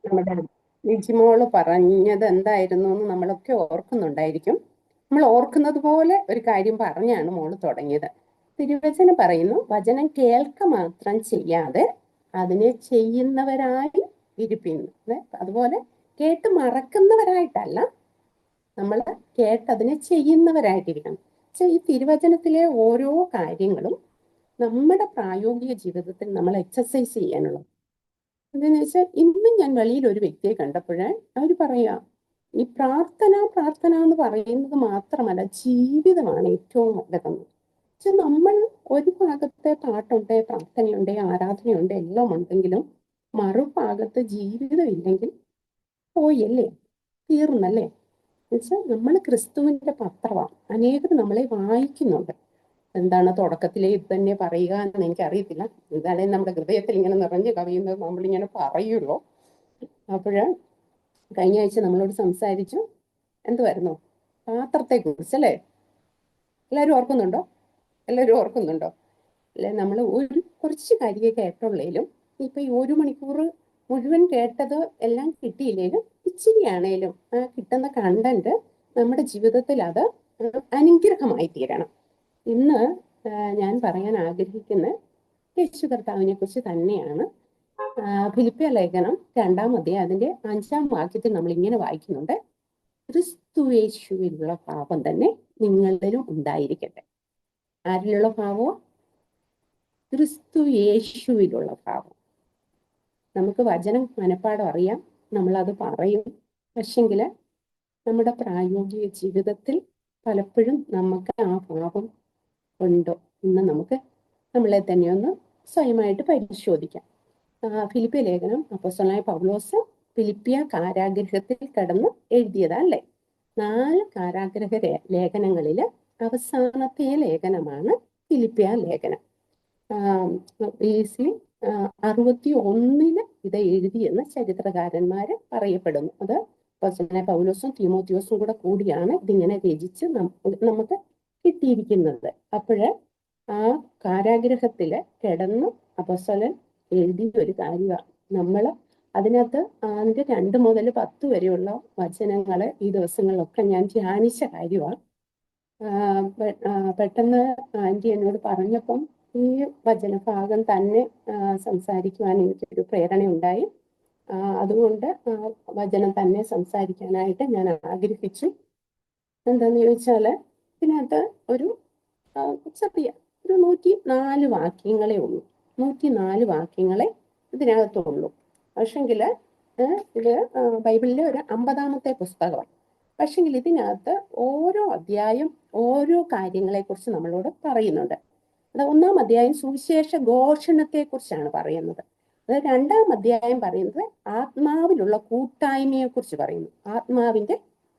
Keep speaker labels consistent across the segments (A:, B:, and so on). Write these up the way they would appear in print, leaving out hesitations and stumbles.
A: നമ്മുടെ നിജിമോള് പറഞ്ഞത് എന്തായിരുന്നു എന്ന് നമ്മളൊക്കെ ഓർക്കുന്നുണ്ടായിരിക്കും. നമ്മൾ ഓർക്കുന്നത് പോലെ ഒരു കാര്യം പറഞ്ഞാണ് മോള് തുടങ്ങിയത്. തിരുവചനം പറയുന്നു, വചനം കേൾക്ക മാത്രം ചെയ്യാതെ അതിനെ ചെയ്യുന്നവരായി ഇരിപ്പിന്ന്. അതുപോലെ കേട്ട് മറക്കുന്നവരായിട്ടല്ല, നമ്മൾ കേട്ടതിനെ ചെയ്യുന്നവരായിട്ടിരിക്കണം. ഈ തിരുവചനത്തിലെ ഓരോ കാര്യങ്ങളും നമ്മുടെ പ്രായോഗിക ജീവിതത്തിൽ നമ്മൾ എക്സസൈസ് ചെയ്യാനുള്ളത്. എന്താണെന്ന് വെച്ചാൽ, ഇന്നും ഞാൻ വെളിയിൽ ഒരു വ്യക്തിയെ കണ്ടപ്പോഴേ അവർ പറയാ, ഈ പ്രാർത്ഥന പ്രാർത്ഥന എന്ന് പറയുന്നത് മാത്രമല്ല, ജീവിതമാണ് ഏറ്റവും വലുതെന്ന്. പക്ഷെ നമ്മൾ ഒരു ഭാഗത്തെ പാട്ടുണ്ട്, പ്രാർത്ഥനയുണ്ട്, ആരാധനയുണ്ട്, എല്ലാം ഉണ്ടെങ്കിലും മറുഭാഗത്ത് ജീവിതം ഇല്ലെങ്കിൽ പോയല്ലേ, തീർന്നല്ലേ. എന്നുവെച്ചാൽ നമ്മൾ ക്രിസ്തുവിന്റെ പത്രമാണ്. അനേകം നമ്മളെ വായിക്കുന്നുണ്ട്. എന്താണ് തുടക്കത്തിലെ ഇത് തന്നെ പറയുക എന്ന് എനിക്കറിയത്തില്ല. ഇതാണ് നമ്മുടെ ഹൃദയത്തിൽ ഇങ്ങനെ നിറഞ്ഞു കവിയുന്നത്, നമ്മളിങ്ങനെ പറയുമല്ലോ. അപ്പോഴ് കഴിഞ്ഞ ആഴ്ച നമ്മളോട് സംസാരിച്ചു, എന്തുവായിരുന്നു, പാത്രത്തെ കുറിച്ചല്ലേ. എല്ലാവരും ഓർക്കുന്നുണ്ടോ? എല്ലാവരും ഓർക്കുന്നുണ്ടോ? അല്ലെ, നമ്മൾ ഒരു കുറച്ച് കാര്യം കേട്ടുള്ളേലും ഇപ്പൊ ഈ 1 മണിക്കൂർ മുഴുവൻ കേട്ടത് എല്ലാം കിട്ടിയില്ലേലും ഇച്ചിരിയാണേലും ആ കിട്ടുന്ന കണ്ടന്റ് നമ്മുടെ ജീവിതത്തിൽ അത് അനുഗ്രഹമായി തീരണം. ഇന്ന് ഞാൻ പറയാൻ ആഗ്രഹിക്കുന്ന യേശു കർത്താവിനെ കുറിച്ച് തന്നെയാണ്. ഫിലിപ്പിയ ലേഖനം 2-ാം അധ്യായം അതിന്റെ 5-ാം വാക്യത്തിൽ നമ്മൾ ഇങ്ങനെ വായിക്കുന്നുണ്ട്, ക്രിസ്തുയേശുവിലുള്ള ഭാവം തന്നെ നിങ്ങളിലും ഉണ്ടായിരിക്കട്ടെ. ആരിലുള്ള ഭാവമോ? ക്രിസ്തുയേശുവിലുള്ള ഭാവം. നമുക്ക് വചനം മനപ്പാടം അറിയാം, നമ്മളത് പറയും. പക്ഷെങ്കിൽ നമ്മുടെ പ്രായോഗിക ജീവിതത്തിൽ പലപ്പോഴും നമുക്ക് ആ ഭാവം ഉണ്ടോ എന്ന് നമുക്ക് നമ്മളെ തന്നെ ഒന്ന് സ്വയമായിട്ട് പരിശോധിക്കാം. ഫിലിപ്പിയ ലേഖനം അപ്പോസ്തലനായ പൗലോസ് ഫിലിപ്പിയ കാരാഗ്രഹത്തിൽ കിടന്ന് എഴുതിയതല്ലേ. 4 കാരാഗ്രഹ ലേഖനങ്ങളിൽ അവസാനത്തെ ലേഖനമാണ് ഫിലിപ്പിയ ലേഖനം. BC 61 ഇത് എഴുതിയെന്ന് ചരിത്രകാരന്മാര് പറയപ്പെടുന്നു. അത് അപ്പോസ്തലനായ പൗലോസും തീമോത്തിയോസും കൂടിയാണ് ഇതിങ്ങനെ രചിച്ച് നമുക്ക് കിട്ടിയിരിക്കുന്നത്. അപ്പോഴ് ആ കാരാഗ്രഹത്തില് കിടന്ന് അപ്പോസ്തലൻ എഴുതിയ ഒരു കാര്യമാണ്. നമ്മൾ അതിനകത്ത് അതിന്റെ 2 മുതൽ 10 വരെയുള്ള വചനങ്ങള് ഈ ദിവസങ്ങളിലൊക്കെ ഞാൻ ധ്യാനിച്ച കാര്യമാണ്. പെട്ടെന്ന് ആന്റി എന്നോട് പറഞ്ഞപ്പം ഈ വചനഭാഗം തന്നെ സംസാരിക്കുവാൻ എനിക്കൊരു പ്രേരണയുണ്ടായി. അതുകൊണ്ട് വചനം തന്നെ സംസാരിക്കാനായിട്ട് ഞാൻ ആഗ്രഹിച്ചു. എന്താന്ന് ചോദിച്ചാല് ഇതിനകത്ത് ഒരു ചെറിയ ഒരു 104 വാക്യങ്ങളേ ഉള്ളൂ. 104 വാക്യങ്ങളെ ഇതിനകത്തുള്ളൂ. പക്ഷെങ്കിൽ ഇത് ബൈബിളിലെ ഒരു 50-ാമത്തെ പുസ്തകമാണ്. പക്ഷെങ്കിൽ ഇതിനകത്ത് ഓരോ അധ്യായം ഓരോ കാര്യങ്ങളെക്കുറിച്ച് നമ്മളോട് പറയുന്നുണ്ട്. അത് 1-ാം അധ്യായം സുവിശേഷ ഘോഷണത്തെ കുറിച്ചാണ് പറയുന്നത്. അത് 2-ാം അധ്യായം പറയുന്നത് ആത്മാവിലുള്ള കൂട്ടായ്മയെ കുറിച്ച് പറയുന്നു. ആത്മാവിന്റെ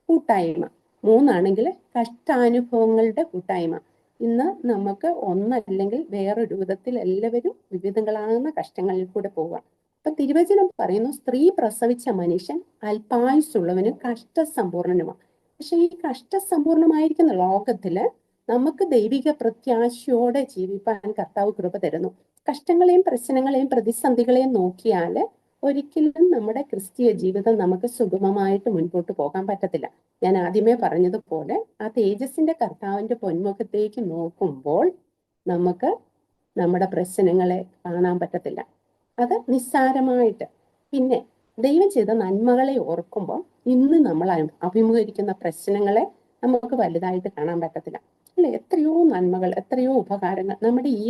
A: കൂട്ടായ്മ. 3 കഷ്ടാനുഭവങ്ങളുടെ കൂട്ടായ്മ. ഇന്ന് നമുക്ക് ഒന്നല്ലെങ്കിൽ വേറൊരു വിധത്തിൽ എല്ലാവരും വിവിധങ്ങളാകുന്ന കഷ്ടങ്ങളിൽ കൂടെ പോവാം. അപ്പൊ തിരുവചനം പറയുന്നു, സ്ത്രീ പ്രസവിച്ച മനുഷ്യൻ അല്പായുസുള്ളവനും കഷ്ടസമ്പൂർണനുമാണ്. പക്ഷെ ഈ കഷ്ടസമ്പൂർണമായിരിക്കുന്ന ലോകത്തില് നമുക്ക് ദൈവിക പ്രത്യാശയോടെ ജീവിപ്പാൻ കർത്താവ് കൃപ തരുന്നു. കഷ്ടങ്ങളെയും പ്രശ്നങ്ങളെയും പ്രതിസന്ധികളെയും നോക്കിയാൽ ഒരിക്കലും നമ്മുടെ ക്രിസ്തീയ ജീവിതം നമുക്ക് സുഗമമായിട്ട് മുൻപോട്ട് പോകാൻ പറ്റത്തില്ല. ഞാൻ ആദ്യമേ പറഞ്ഞതുപോലെ ആ തേജസ്സിന്റെ കർത്താവിന്റെ പൊന്മുഖത്തേക്ക് നോക്കുമ്പോൾ നമുക്ക് നമ്മുടെ പ്രശ്നങ്ങളെ കാണാൻ പറ്റത്തില്ല. അത് നിസ്സാരമായിട്ട്. പിന്നെ ദൈവം ചെയ്ത നന്മകളെ ഓർക്കുമ്പോൾ ഇന്ന് നമ്മൾ അഭിമുഖീകരിക്കുന്ന പ്രശ്നങ്ങളെ നമുക്ക് വലുതായിട്ട് കാണാൻ പറ്റത്തില്ല. അല്ലെ, എത്രയോ നന്മകൾ, എത്രയോ ഉപകാരങ്ങൾ നമ്മുടെ ഈ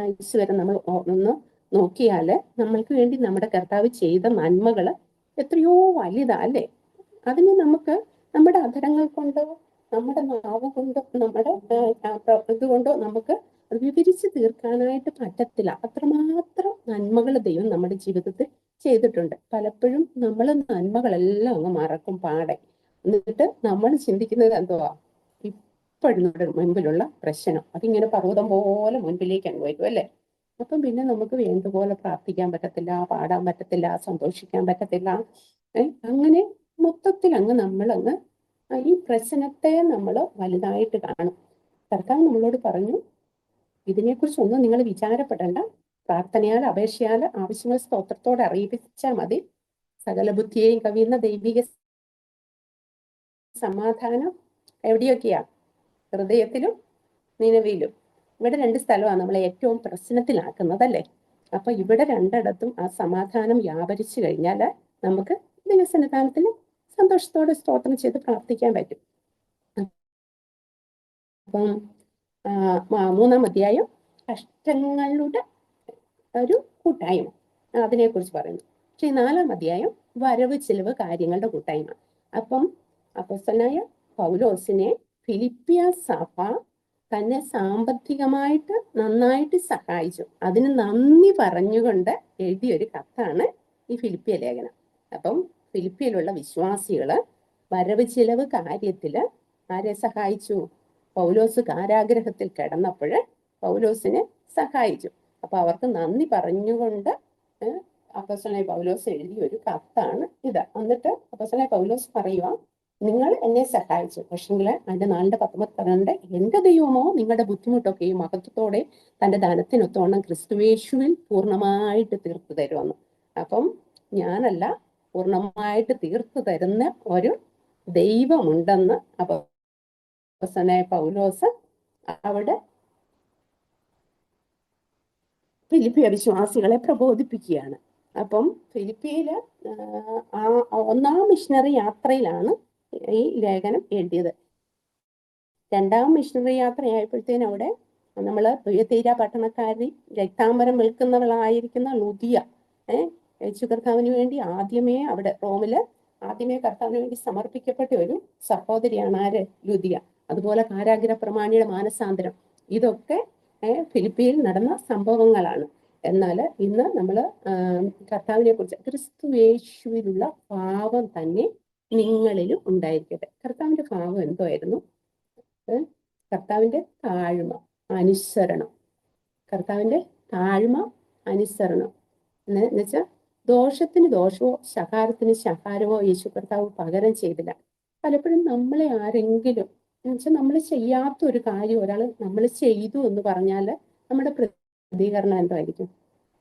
A: ആയുസ് വരെ നമ്മൾ ഒന്ന് നോക്കിയാൽ നമ്മൾക്ക് വേണ്ടി നമ്മുടെ കർത്താവ് ചെയ്ത നന്മകൾ എത്രയോ വലുതാ അല്ലേ. അതിന് നമുക്ക് നമ്മുടെ അധരങ്ങൾ കൊണ്ടോ നമ്മുടെ നാവ് കൊണ്ടോ നമ്മുടെ ഇതുകൊണ്ടോ നമുക്ക് വിവരിച്ച് തീർക്കാനായിട്ട് പറ്റത്തില്ല. അത്രമാത്രം നന്മകൾ ദൈവം നമ്മുടെ ജീവിതത്തിൽ ചെയ്തിട്ടുണ്ട്. പലപ്പോഴും നമ്മൾ നന്മകളെല്ലാം അങ്ങ് മറക്കും പാടെ. എന്നിട്ട് നമ്മൾ ചിന്തിക്കുന്നത് എന്തുവാ, ഇപ്പോഴും നമ്മുടെ മുൻപിലുള്ള പ്രശ്നം അതിങ്ങനെ പർവ്വതം പോലെ മുൻപിലേക്ക് അങ്ങ് വരും അല്ലേ. അപ്പം പിന്നെ നമുക്ക് വേണ്ടതുപോലെ പ്രാർത്ഥിക്കാൻ പറ്റത്തില്ല, പാടാൻ പറ്റത്തില്ല, സന്തോഷിക്കാൻ പറ്റത്തില്ല. അങ്ങനെ മൊത്തത്തിൽ അങ്ങ് നമ്മളങ്ങ് ഈ പ്രശ്നത്തെ നമ്മൾ വലുതായിട്ട് കാണും. കർത്താവ് നമ്മളോട് പറഞ്ഞു, ഇതിനെക്കുറിച്ചൊന്നും നിങ്ങൾ വിചാരപ്പെടേണ്ട, പ്രാർത്ഥനയാൽ അപേക്ഷയാൽ ആവശ്യങ്ങൾ സ്തോത്രത്തോടെ അറിയിച്ചാൽ മതി. സകല ബുദ്ധിയെയും കവിയുന്ന ദൈവിക സമാധാനം എവിടെയൊക്കെയാ? ഹൃദയത്തിലും നിലവിലും. ഇവിടെ 2 സ്ഥലമാണ് നമ്മളെ ഏറ്റവും പ്രശ്നത്തിലാക്കുന്നത്, അല്ലേ? അപ്പൊ ഇവിടെ രണ്ടിടത്തും ആ സമാധാനം വ്യാപരിച്ചു കഴിഞ്ഞാൽ നമുക്ക് ദൈവസന്നിധാനത്തിൽ സന്തോഷത്തോടെ സ്തോത്രം ചെയ്ത് പ്രാർത്ഥിക്കാൻ പറ്റും. അപ്പം 3-ാം അധ്യായം കഷ്ടങ്ങളുടെ ഒരു കൂട്ടായ്മ, അതിനെക്കുറിച്ച് പറയുന്നു. പക്ഷെ 4-ാം അധ്യായം വരവ് ചിലവ് കാര്യങ്ങളുടെ കൂട്ടായ്മ. അപ്പം അപ്പോസ്തലനായ പൗലോസിനെ ഫിലിപ്പിയ സഭ തന്നെ സാമ്പത്തികമായിട്ട് നന്നായിട്ട് സഹായിച്ചു. അതിന് നന്ദി പറഞ്ഞുകൊണ്ട് എഴുതിയൊരു കത്താണ് ഈ ഫിലിപ്പിയ ലേഖനം. അപ്പം ഫിലിപ്പിയിലുള്ള വിശ്വാസികള് വരവ് ചിലവ് കാര്യത്തില് ആരെ സഹായിച്ചു? പൗലോസ് കാരാഗ്രഹത്തിൽ കിടന്നപ്പോൾ പൗലോസിനെ സഹായിച്ചു. അപ്പൊ അവർക്ക് നന്ദി പറഞ്ഞുകൊണ്ട് അപ്പോസ്തലനായ പൗലോസ് എഴുതിയ ഒരു കത്താണ് ഇത്. എന്നിട്ട് അപ്പോസ്തലനായ പൗലോസ് പറയുക, നിങ്ങൾ എന്നെ സഹായിച്ചു, പക്ഷെങ്കിൽ അതിന്റെ 4:19 പറയുന്നുണ്ട്, എന്റെ ദൈവമോ നിങ്ങളുടെ ബുദ്ധിമുട്ടൊക്കെയും മഹത്വത്തോടെ തന്റെ ധനത്തിനൊത്തോണം ക്രിസ്തുയേശുവിൽ പൂർണ്ണമായിട്ട് തീർത്തു തരുമെന്ന്. അപ്പം ഞാനല്ല, പൂർണ്ണമായിട്ട് തീർത്തു തരുന്ന ഒരു ദൈവമുണ്ടെന്ന് അപ്പോസ്തലനായ പൗലോസ് അവിടെ ഫിലിപ്പിയ വിശ്വാസികളെ പ്രബോധിപ്പിക്കുകയാണ്. അപ്പം ഫിലിപ്പിയില് 1-ാം മിഷണറി യാത്രയിലാണ് ഈ ലേഖനം എഴുതിയത്. 2-ാം മിഷണറി യാത്രയായപ്പോഴത്തേനും അവിടെ നമ്മള് തുയത്തീര പട്ടണക്കാരി രക്താംബരം വിൽക്കുന്നവളായിരിക്കുന്ന ലുദിയ യേശു കർത്താവിന് വേണ്ടി ആദ്യമേ അവിടെ റോമില് ആദ്യമേ കർത്താവിന് വേണ്ടി സമർപ്പിക്കപ്പെട്ട ഒരു സഹോദരിയാണ് ആര്? ലുദിയ. അതുപോലെ കാരാഗ്രഹ പ്രമാണിയുടെ മാനസാന്തരം, ഇതൊക്കെ ഫിലിപ്പിയിൽ നടന്ന സംഭവങ്ങളാണ്. എന്നാൽ ഇന്ന് നമ്മൾ കർത്താവിനെ കുറിച്ച്, ക്രിസ്തു യേശുവിലുള്ള ഭാവം തന്നെ നിങ്ങളിലും ഉണ്ടായിരിക്കട്ടെ. കർത്താവിന്റെ ഭാവം എന്തായിരുന്നു? കർത്താവിന്റെ താഴ്മ, അനുസരണം. കർത്താവിന്റെ താഴ്മ, അനുസരണം എന്നുവെച്ചാൽ ദോഷത്തിന് ദോഷമോ ശകാരത്തിന് ശകാരമോ യേശു കർത്താവ് പകരം ചെയ്തില്ല. പലപ്പോഴും നമ്മളെ ആരെങ്കിലും എന്നുവെച്ചാൽ നമ്മൾ ചെയ്യാത്ത ഒരു കാര്യം ഒരാൾ നമ്മൾ ചെയ്തു എന്ന് പറഞ്ഞാൽ നമ്മുടെ പ്രതികരണം എന്തായിരിക്കും?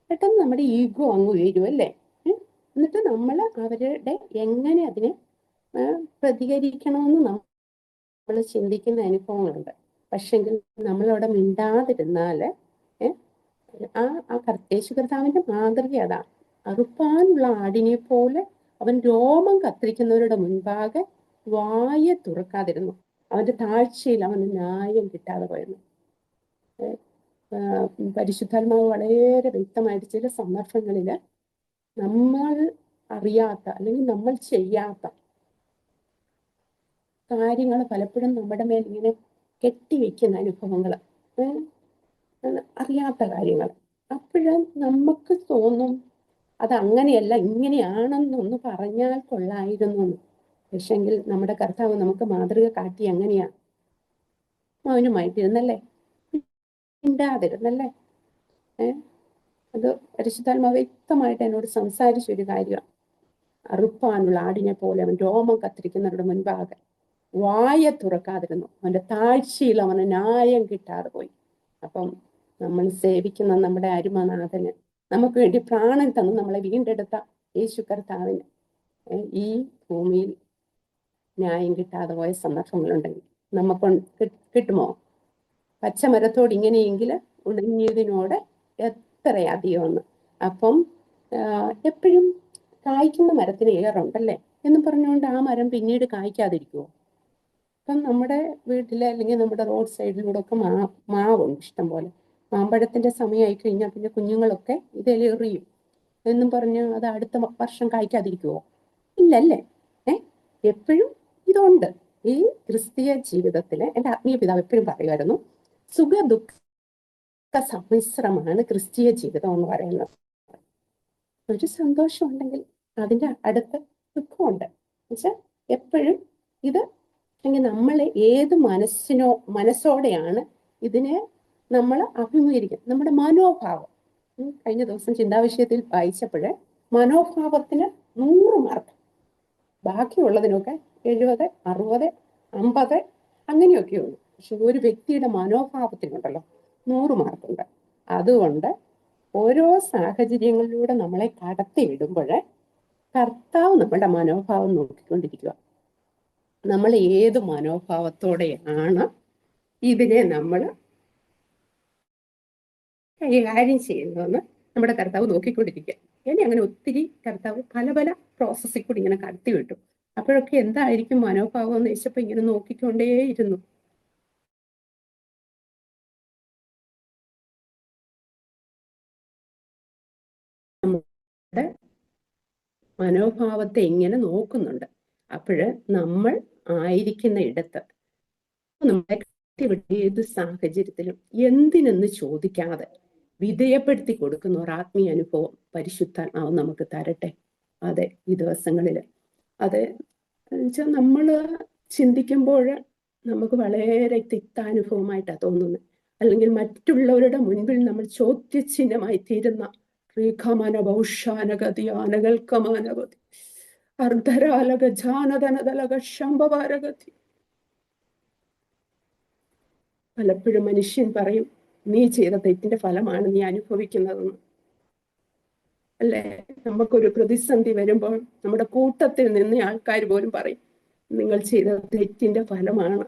A: പെട്ടെന്ന് നമ്മുടെ ഈഗോ അങ്ങ് ഉയരും, അല്ലേ? എന്നിട്ട് നമ്മൾ അവരുടെ എങ്ങനെ അതിനെ പ്രതികരിക്കണമെന്ന് നമ്മൾ ചിന്തിക്കുന്ന അനുഭവങ്ങളുണ്ട്. പക്ഷെങ്കിൽ നമ്മളവിടെ മിണ്ടാതിരുന്നാൽ ആ യേശു കർത്താവിന്റെ മാതൃക അതാ. അറുപ്പാനുള്ള ആടിനെ പോലെ അവൻ രോമം കത്തിരിക്കുന്നവരുടെ മുൻപാകെ വായ തുറക്കാതിരുന്നു. അവന്റെ താഴ്ചയിൽ അവന് ന്യായം കിട്ടാതെ പോയിരുന്നു. പരിശുദ്ധാത്മാവ് വളരെ വ്യക്തമായിട്ട് ചില സന്ദർഭങ്ങളിൽ നമ്മൾ അറിയാത്ത അല്ലെങ്കിൽ നമ്മൾ ചെയ്യാത്ത കാര്യങ്ങൾ പലപ്പോഴും നമ്മുടെ മേൽ ഇങ്ങനെ കെട്ടിവെക്കുന്ന അനുഭവങ്ങൾ, അറിയാത്ത കാര്യങ്ങൾ. അപ്പോഴും നമുക്ക് തോന്നും അത് അങ്ങനെയല്ല ഇങ്ങനെയാണെന്നൊന്ന് പറഞ്ഞാൽ കൊള്ളായിരുന്നു. പക്ഷെങ്കിൽ നമ്മുടെ കർത്താവ് നമുക്ക് മാതൃക കാട്ടി എങ്ങനെയാ? മൗനമായിട്ടിരുന്നല്ലേ, മിണ്ടാതിരുന്നല്ലേ. അത് പരിശുദ്ധാത്മാവ് വ്യക്തമായിട്ട് എന്നോട് സംസാരിച്ചൊരു കാര്യമാണ്. അറുപ്പാനുള്ള ആടിനെ പോലെ അവൻ രോമം കത്തിരിക്കുന്നവരുടെ മുൻപാകെ വായ തുറക്കാതിരുന്നു. അവന്റെ താഴ്ചയിൽ അവന് ന്യായം കിട്ടാതെ പോയി. അപ്പം നമ്മൾ സേവിക്കുന്ന നമ്മുടെ അരുമനാഥന്, നമുക്ക് വേണ്ടി പ്രാണൻ തന്ന് നമ്മളെ വീണ്ടെടുത്ത യേശു കർത്താവിന് ഈ ഭൂമിയിൽ ന്യായം കിട്ടാതെ പോയ സന്ദർഭങ്ങളുണ്ടെങ്കിൽ നമുക്ക് കിട്ടുമോ? പച്ചമരത്തോട് ഇങ്ങനെയെങ്കിൽ ഉണങ്ങിയതിനോട് എത്രയധികമെന്ന്. അപ്പം എപ്പോഴും കായ്ക്കുന്ന മരത്തിന് ഏറുണ്ടല്ലേ എന്ന് പറഞ്ഞുകൊണ്ട് ആ മരം പിന്നീട് കായ്ക്കാതിരിക്കുമോ? ഇപ്പം നമ്മുടെ വീട്ടിലെ അല്ലെങ്കിൽ നമ്മുടെ റോഡ് സൈഡിലൂടെ ഒക്കെ മാവുണ്ട് ഇഷ്ടം പോലെ. മാമ്പഴത്തിന്റെ സമയമായി കഴിഞ്ഞാൽ പിന്നെ കുഞ്ഞുങ്ങളൊക്കെ ഇതെറിയും എന്നും പറഞ്ഞ് അത് അടുത്ത വർഷം കായ്ക്കാതിരിക്കുമോ? ഇല്ലല്ലേ. എപ്പോഴും ഇതുണ്ട്. ഈ ക്രിസ്തീയ ജീവിതത്തില് എൻ്റെ ആത്മീയ പിതാവ് എപ്പോഴും പറയുമായിരുന്നു, സുഖ ദുഃഖ സമ്മിശ്രമാണ് ക്രിസ്തീയ ജീവിതം എന്ന് പറയുന്നത്. ഒരു സന്തോഷം ഉണ്ടെങ്കിൽ അതിൻ്റെ അടുത്ത് ദുഃഖമുണ്ട്. എന്നുവെച്ചാൽ എപ്പോഴും ഇത് അല്ലെങ്കിൽ നമ്മൾ ഏത് മനസ്സോടെയാണ് ഇതിനെ നമ്മൾ അഭിമുഖീകരിക്കുക, നമ്മുടെ മനോഭാവം. കഴിഞ്ഞ ദിവസം ചിന്താവിഷയത്തിൽ വായിച്ചപ്പോഴേ മനോഭാവത്തിന് 100 മാർക്ക്, ബാക്കിയുള്ളതിനൊക്കെ 70, 60, 50 അങ്ങനെയൊക്കെ ഉള്ളൂ. പക്ഷെ ഒരു വ്യക്തിയുടെ മനോഭാവത്തിനുണ്ടല്ലോ 100 മാർക്കുണ്ട്. അതുകൊണ്ട് ഓരോ സാഹചര്യങ്ങളിലൂടെ നമ്മളെ കടത്തി വിടുമ്പോൾ കർത്താവ് നമ്മുടെ മനോഭാവം നോക്കിക്കൊണ്ടിരിക്കുക. നമ്മൾ ഏത് മനോഭാവത്തോടെയാണ് ഇതിനെ നമ്മൾ കൈകാര്യം ചെയ്യുന്നതെന്ന് നമ്മുടെ കർത്താവ് നോക്കിക്കൊണ്ടിരിക്കുക. ഇനി അങ്ങനെ ഒത്തിരി കർത്താവ് പല പല പ്രോസസ്സിൽ കൂടി ഇങ്ങനെ കടത്തി വിട്ടു. അപ്പോഴൊക്കെ എന്തായിരിക്കും മനോഭാവം എന്ന് വെച്ചപ്പോ ഇങ്ങനെ നോക്കിക്കൊണ്ടേയിരുന്നു. നമ്മുടെ മനോഭാവത്തെ ഇങ്ങനെ നോക്കുന്നുണ്ട്. അപ്പോഴ് നമ്മൾ ആയിരിക്കുന്ന ഇടത്ത് നമ്മളെ ഏത് സാഹചര്യത്തിലും എന്തിനെന്ന് ചോദിക്കാതെ വിധേയപ്പെടുത്തി കൊടുക്കുന്ന ഒരു ആത്മീയ അനുഭവം പരിശുദ്ധാത്മാവ് നമുക്ക് തരട്ടെ. അതെ, ഈ ദിവസങ്ങളിൽ അതെ വെച്ചാൽ നമ്മൾ ചിന്തിക്കുമ്പോൾ നമുക്ക് വളരെ തിക്താനുഭവമായിട്ടാണ് തോന്നുന്നത്. അല്ലെങ്കിൽ മറ്റുള്ളവരുടെ മുൻപിൽ നമ്മൾ ചോദ്യചിഹ്നമായി തീരുന്ന ീഖമാനഭൗഷാനഗതിയാനകൽക്കമാനഗതി അർദ്ധരാലക ജാനതനതലക ശംഭവാരഗതി. പലപ്പോഴും മനുഷ്യൻ പറയും, നീ ചെയ്ത തെറ്റിന്റെ ഫലമാണ് നീ അനുഭവിക്കുന്നതെന്ന്. അല്ലെ, നമുക്കൊരു പ്രതിസന്ധി വരുമ്പോൾ നമ്മുടെ കൂട്ടത്തിൽ നിന്ന് ആൾക്കാർ പോലും പറയും, നിങ്ങൾ ചെയ്ത തെറ്റിന്റെ ഫലമാണ്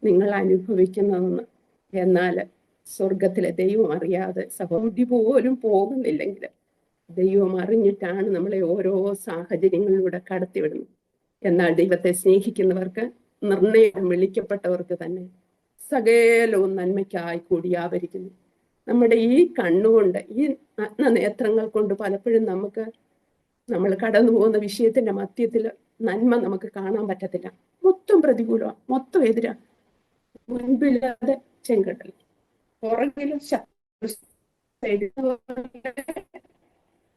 A: നിങ്ങൾ അനുഭവിക്കുന്നതെന്ന്. എന്നാൽ സ്വർഗത്തിലെ ദൈവം അറിയാതെ സഹോദരി പോലും പോകുന്നില്ലെങ്കിൽ ദൈവം അറിഞ്ഞിട്ടാണ് നമ്മളെ ഓരോ സാഹചര്യങ്ങളിലൂടെ കടത്തിവിടുന്നത്. എന്നാൽ ദൈവത്തെ സ്നേഹിക്കുന്നവർക്ക്, നിർണയം വിളിക്കപ്പെട്ടവർക്ക് തന്നെ സകലവും നന്മയ്ക്കായി കൂടി ആവരിക്കുന്നു. നമ്മുടെ ഈ കണ്ണുകൊണ്ട്, ഈ നഗ്നനേത്രങ്ങൾ കൊണ്ട് പലപ്പോഴും നമ്മൾ കടന്നു പോകുന്ന വിഷയത്തിന്റെ മധ്യത്തിൽ നന്മ നമുക്ക് കാണാൻ പറ്റത്തില്ല. മൊത്തം പ്രതികൂലമാണ്, മൊത്തം എതിരാ. മുൻപില്ലാതെ ചെങ്കടൽ, പുറകിലും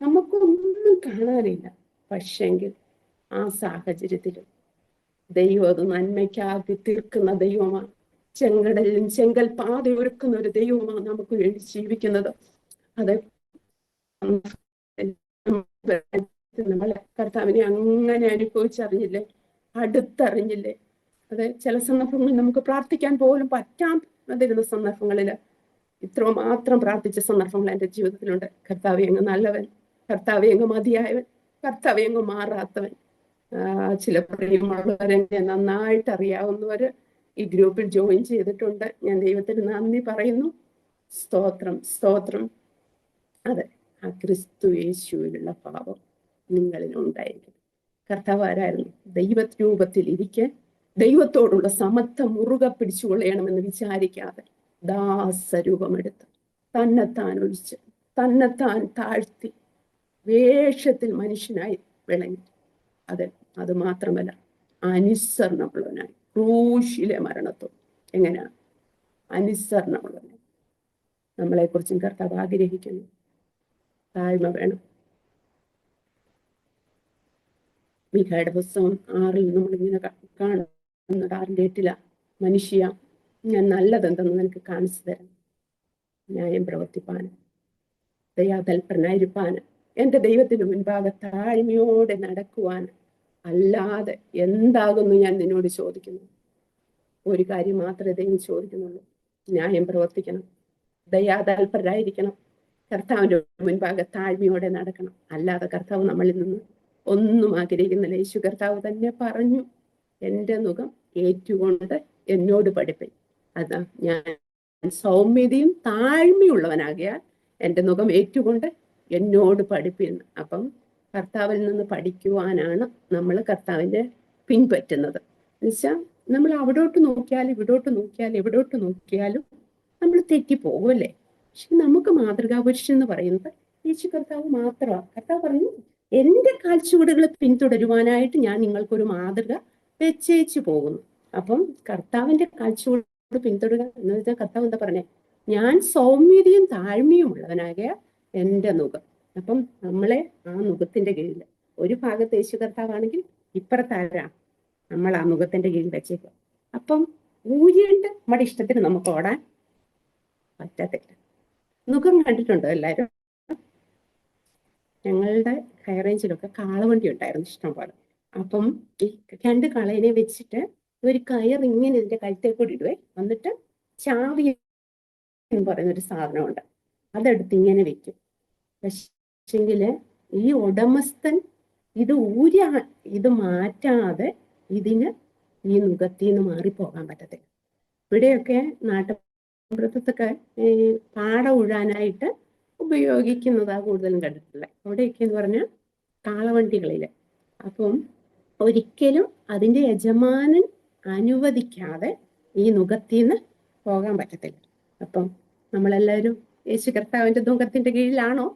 A: നമുക്കൊന്നും കാണാനില്ല. പക്ഷെങ്കിൽ ആ സാഹചര്യത്തിൽ ദൈവം അത് നന്മയ്ക്കാക്കി തീർക്കുന്ന ദൈവമാണ്. ചെങ്കടലിലും ചെങ്കൽ പാത ഒരുക്കുന്ന ഒരു ദൈവമാണ് നമുക്ക് വേണ്ടി ജീവിക്കുന്നത്. അത് നമ്മളെ കർത്താവിനെ അങ്ങനെ അനുഭവിച്ചറിഞ്ഞില്ലേ, അടുത്തറിഞ്ഞില്ലേ. അത് ചില സന്ദർഭങ്ങളിൽ നമുക്ക് പ്രാർത്ഥിക്കാൻ പോലും പറ്റാതിരുന്ന സന്ദർഭങ്ങളിൽ ഇത്രമാത്രം പ്രാർത്ഥിച്ച സന്ദർഭങ്ങൾ എൻ്റെ ജീവിതത്തിലുണ്ട്. കർത്താവേ അങ്ങ് നല്ലവൻ, കർത്താവേ അങ്ങ് മതിയായവൻ, കർത്താവേ അങ്ങ് മാറാത്തവൻ. ചില പ്രിയമുള്ളവരെ നന്നായിട്ട് അറിയാവുന്നവര് ഈ ഗ്രൂപ്പിൽ ജോയിൻ ചെയ്തിട്ടുണ്ട്. ഞാൻ ദൈവത്തിന് നന്ദി പറയുന്നു. സ്തോത്രം, സ്തോത്രം. അതെ, ആ ക്രിസ്തു യേശുവിലുള്ള ഭാവം നിങ്ങളിൽ ഉണ്ടായിരിക്കും. കർത്താവ് ആരായിരുന്നു? ദൈവരൂപത്തിൽ ഇരിക്കെ ദൈവത്തോടുള്ള സമത്വം മുറുകെ പിടിച്ചുകൊള്ളണമെന്ന് വിചാരിക്കാതെ ദാസരൂപമെടുത്ത് തന്നെത്താൻ ഒഴിച്ച് തന്നെത്താൻ താഴ്ത്തി വേഷത്തിൽ മനുഷ്യനായി വിളങ്ങി. അത് മാത്രമല്ല, അനുസരണമുള്ളവനായി ക്രൂശിലെ മരണത്വം. എങ്ങനെയാണ് അനുസരണമുള്ളവനായി? നമ്മളെക്കുറിച്ചും കർത്താവ് ആഗ്രഹിക്കുന്നു. താഴ്മ വേണം. മീഖയുടെ പുസ്തകം 6 നമ്മളിങ്ങനെ കാണുന്നുണ്ട്. 6:8 മനുഷ്യ, ഞാൻ നല്ലതെന്തെന്ന് നിനക്ക് കാണിച്ചു തരാം. ന്യായം പ്രവർത്തിപ്പാന്, ദയാതൽപരനായിരിപ്പാന്, എൻ്റെ ദൈവത്തിന് മുൻപാകെ താഴ്മയോടെ നടക്കുവാൻ അല്ലാതെ എന്താകുന്നു ഞാൻ നിന്നോട് ചോദിക്കുന്നു? ഒരു കാര്യം മാത്രമേ ദൈവം ചോദിക്കുന്നുള്ളൂ. ന്യായം പ്രവർത്തിക്കണം, ദയാതൽപരരായിരിക്കണം, കർത്താവിൻ്റെ മുൻപാകെ താഴ്മയോടെ നടക്കണം. അല്ലാതെ കർത്താവ് നമ്മളിൽ നിന്ന് ഒന്നും ആഗ്രഹിക്കുന്നില്ല. യേശു കർത്താവ് തന്നെ പറഞ്ഞു, എൻ്റെ മുഖം ഏറ്റുകൊണ്ട് എന്നോട് പഠിപ്പി. അതാ ഞാൻ സൗമ്യതയും താഴ്മയുള്ളവനാകിയാൽ എൻ്റെ മുഖം ഏറ്റുകൊണ്ട് എന്നോട് പഠിപ്പിന്ന്. അപ്പം കർത്താവിൽ നിന്ന് പഠിക്കുവാനാണ് നമ്മൾ കർത്താവിൻ്റെ പിൻപറ്റുന്നത്. എന്നുവെച്ചാൽ നമ്മൾ അവിടോട്ട് നോക്കിയാലും ഇവിടോട്ട് നോക്കിയാലും എവിടോട്ട് നോക്കിയാലും നമ്മൾ തെറ്റിപ്പോകുമല്ലേ. പക്ഷെ നമുക്ക് മാതൃകാപുരുഷൻ എന്ന് പറയുന്നത് യേശു കർത്താവ് മാത്രമാണ്. കർത്താവ് പറഞ്ഞു, എൻ്റെ കാഴ്ചപ്പാടുകളെ പിന്തുടരുവാനായിട്ട് ഞാൻ നിങ്ങൾക്കൊരു മാതൃക വെച്ചേച്ചു പോകുന്നു. അപ്പം കർത്താവിൻ്റെ കാഴ്ചപ്പാട് പിന്തുടരുക എന്ന് വെച്ചാൽ കർത്താവ് എന്താ പറഞ്ഞേ? ഞാൻ സൗമ്യതയും താഴ്മയും ഉള്ളവനാകിയ എൻ്റെ മുഖം. അപ്പം നമ്മളെ ആ മുഖത്തിന്റെ കീഴിൽ ഒരു ഭാഗത്ത് യേശു കർത്താവാണെങ്കിൽ ഇപ്പുറത്താരാ? നമ്മൾ ആ മുഖത്തിന്റെ കീഴിൽ വെച്ചേക്കുക. അപ്പം ഊരിയിട്ട് നമ്മുടെ ഇഷ്ടത്തിന് നമുക്ക് ഓടാൻ പറ്റത്തില്ല. മുഖം കണ്ടിട്ടുണ്ടോ എല്ലാവരും? ഞങ്ങളുടെ ഹൈറേഞ്ചിലൊക്കെ കാളവണ്ടി ഉണ്ടായിരുന്നു ഇഷ്ടം പോലെ. അപ്പം ഈ 2 കാളേനെ വെച്ചിട്ട് ഒരു കയർ ഇങ്ങനെ ഇതിന്റെ കഴുത്തേ കൂടി ഇടുവേ. എന്നിട്ട് ചാവി എന്ന് പറയുന്നൊരു സാധനമുണ്ട്, അതെടുത്ത് ഇങ്ങനെ വെക്കും. പക്ഷെങ്കില് ഈ ഉടമസ്ഥൻ ഇത് ഇത് മാറ്റാതെ ഇതിന് ഈ നുകത്തിന്ന് മാറിപ്പോകാൻ പറ്റത്തില്ല. ഇവിടെയൊക്കെ നാട്ടുമ്പുറത്തൊക്കെ ഈ പാട ഉഴാനായിട്ട് ഉപയോഗിക്കുന്നതാ കൂടുതലും കണ്ടിട്ടുള്ളത്. അവിടെയൊക്കെ എന്ന് പറഞ്ഞാൽ കാളവണ്ടികളില്. അപ്പം ഒരിക്കലും അതിന്റെ യജമാനൻ അനുവദിക്കാതെ ഈ നുകത്തിന്ന് പോകാൻ പറ്റത്തില്ല. അപ്പം നമ്മളെല്ലാവരും യേശു കർത്താവിന്റെ നുകത്തിന്റെ കീഴിലാണോ?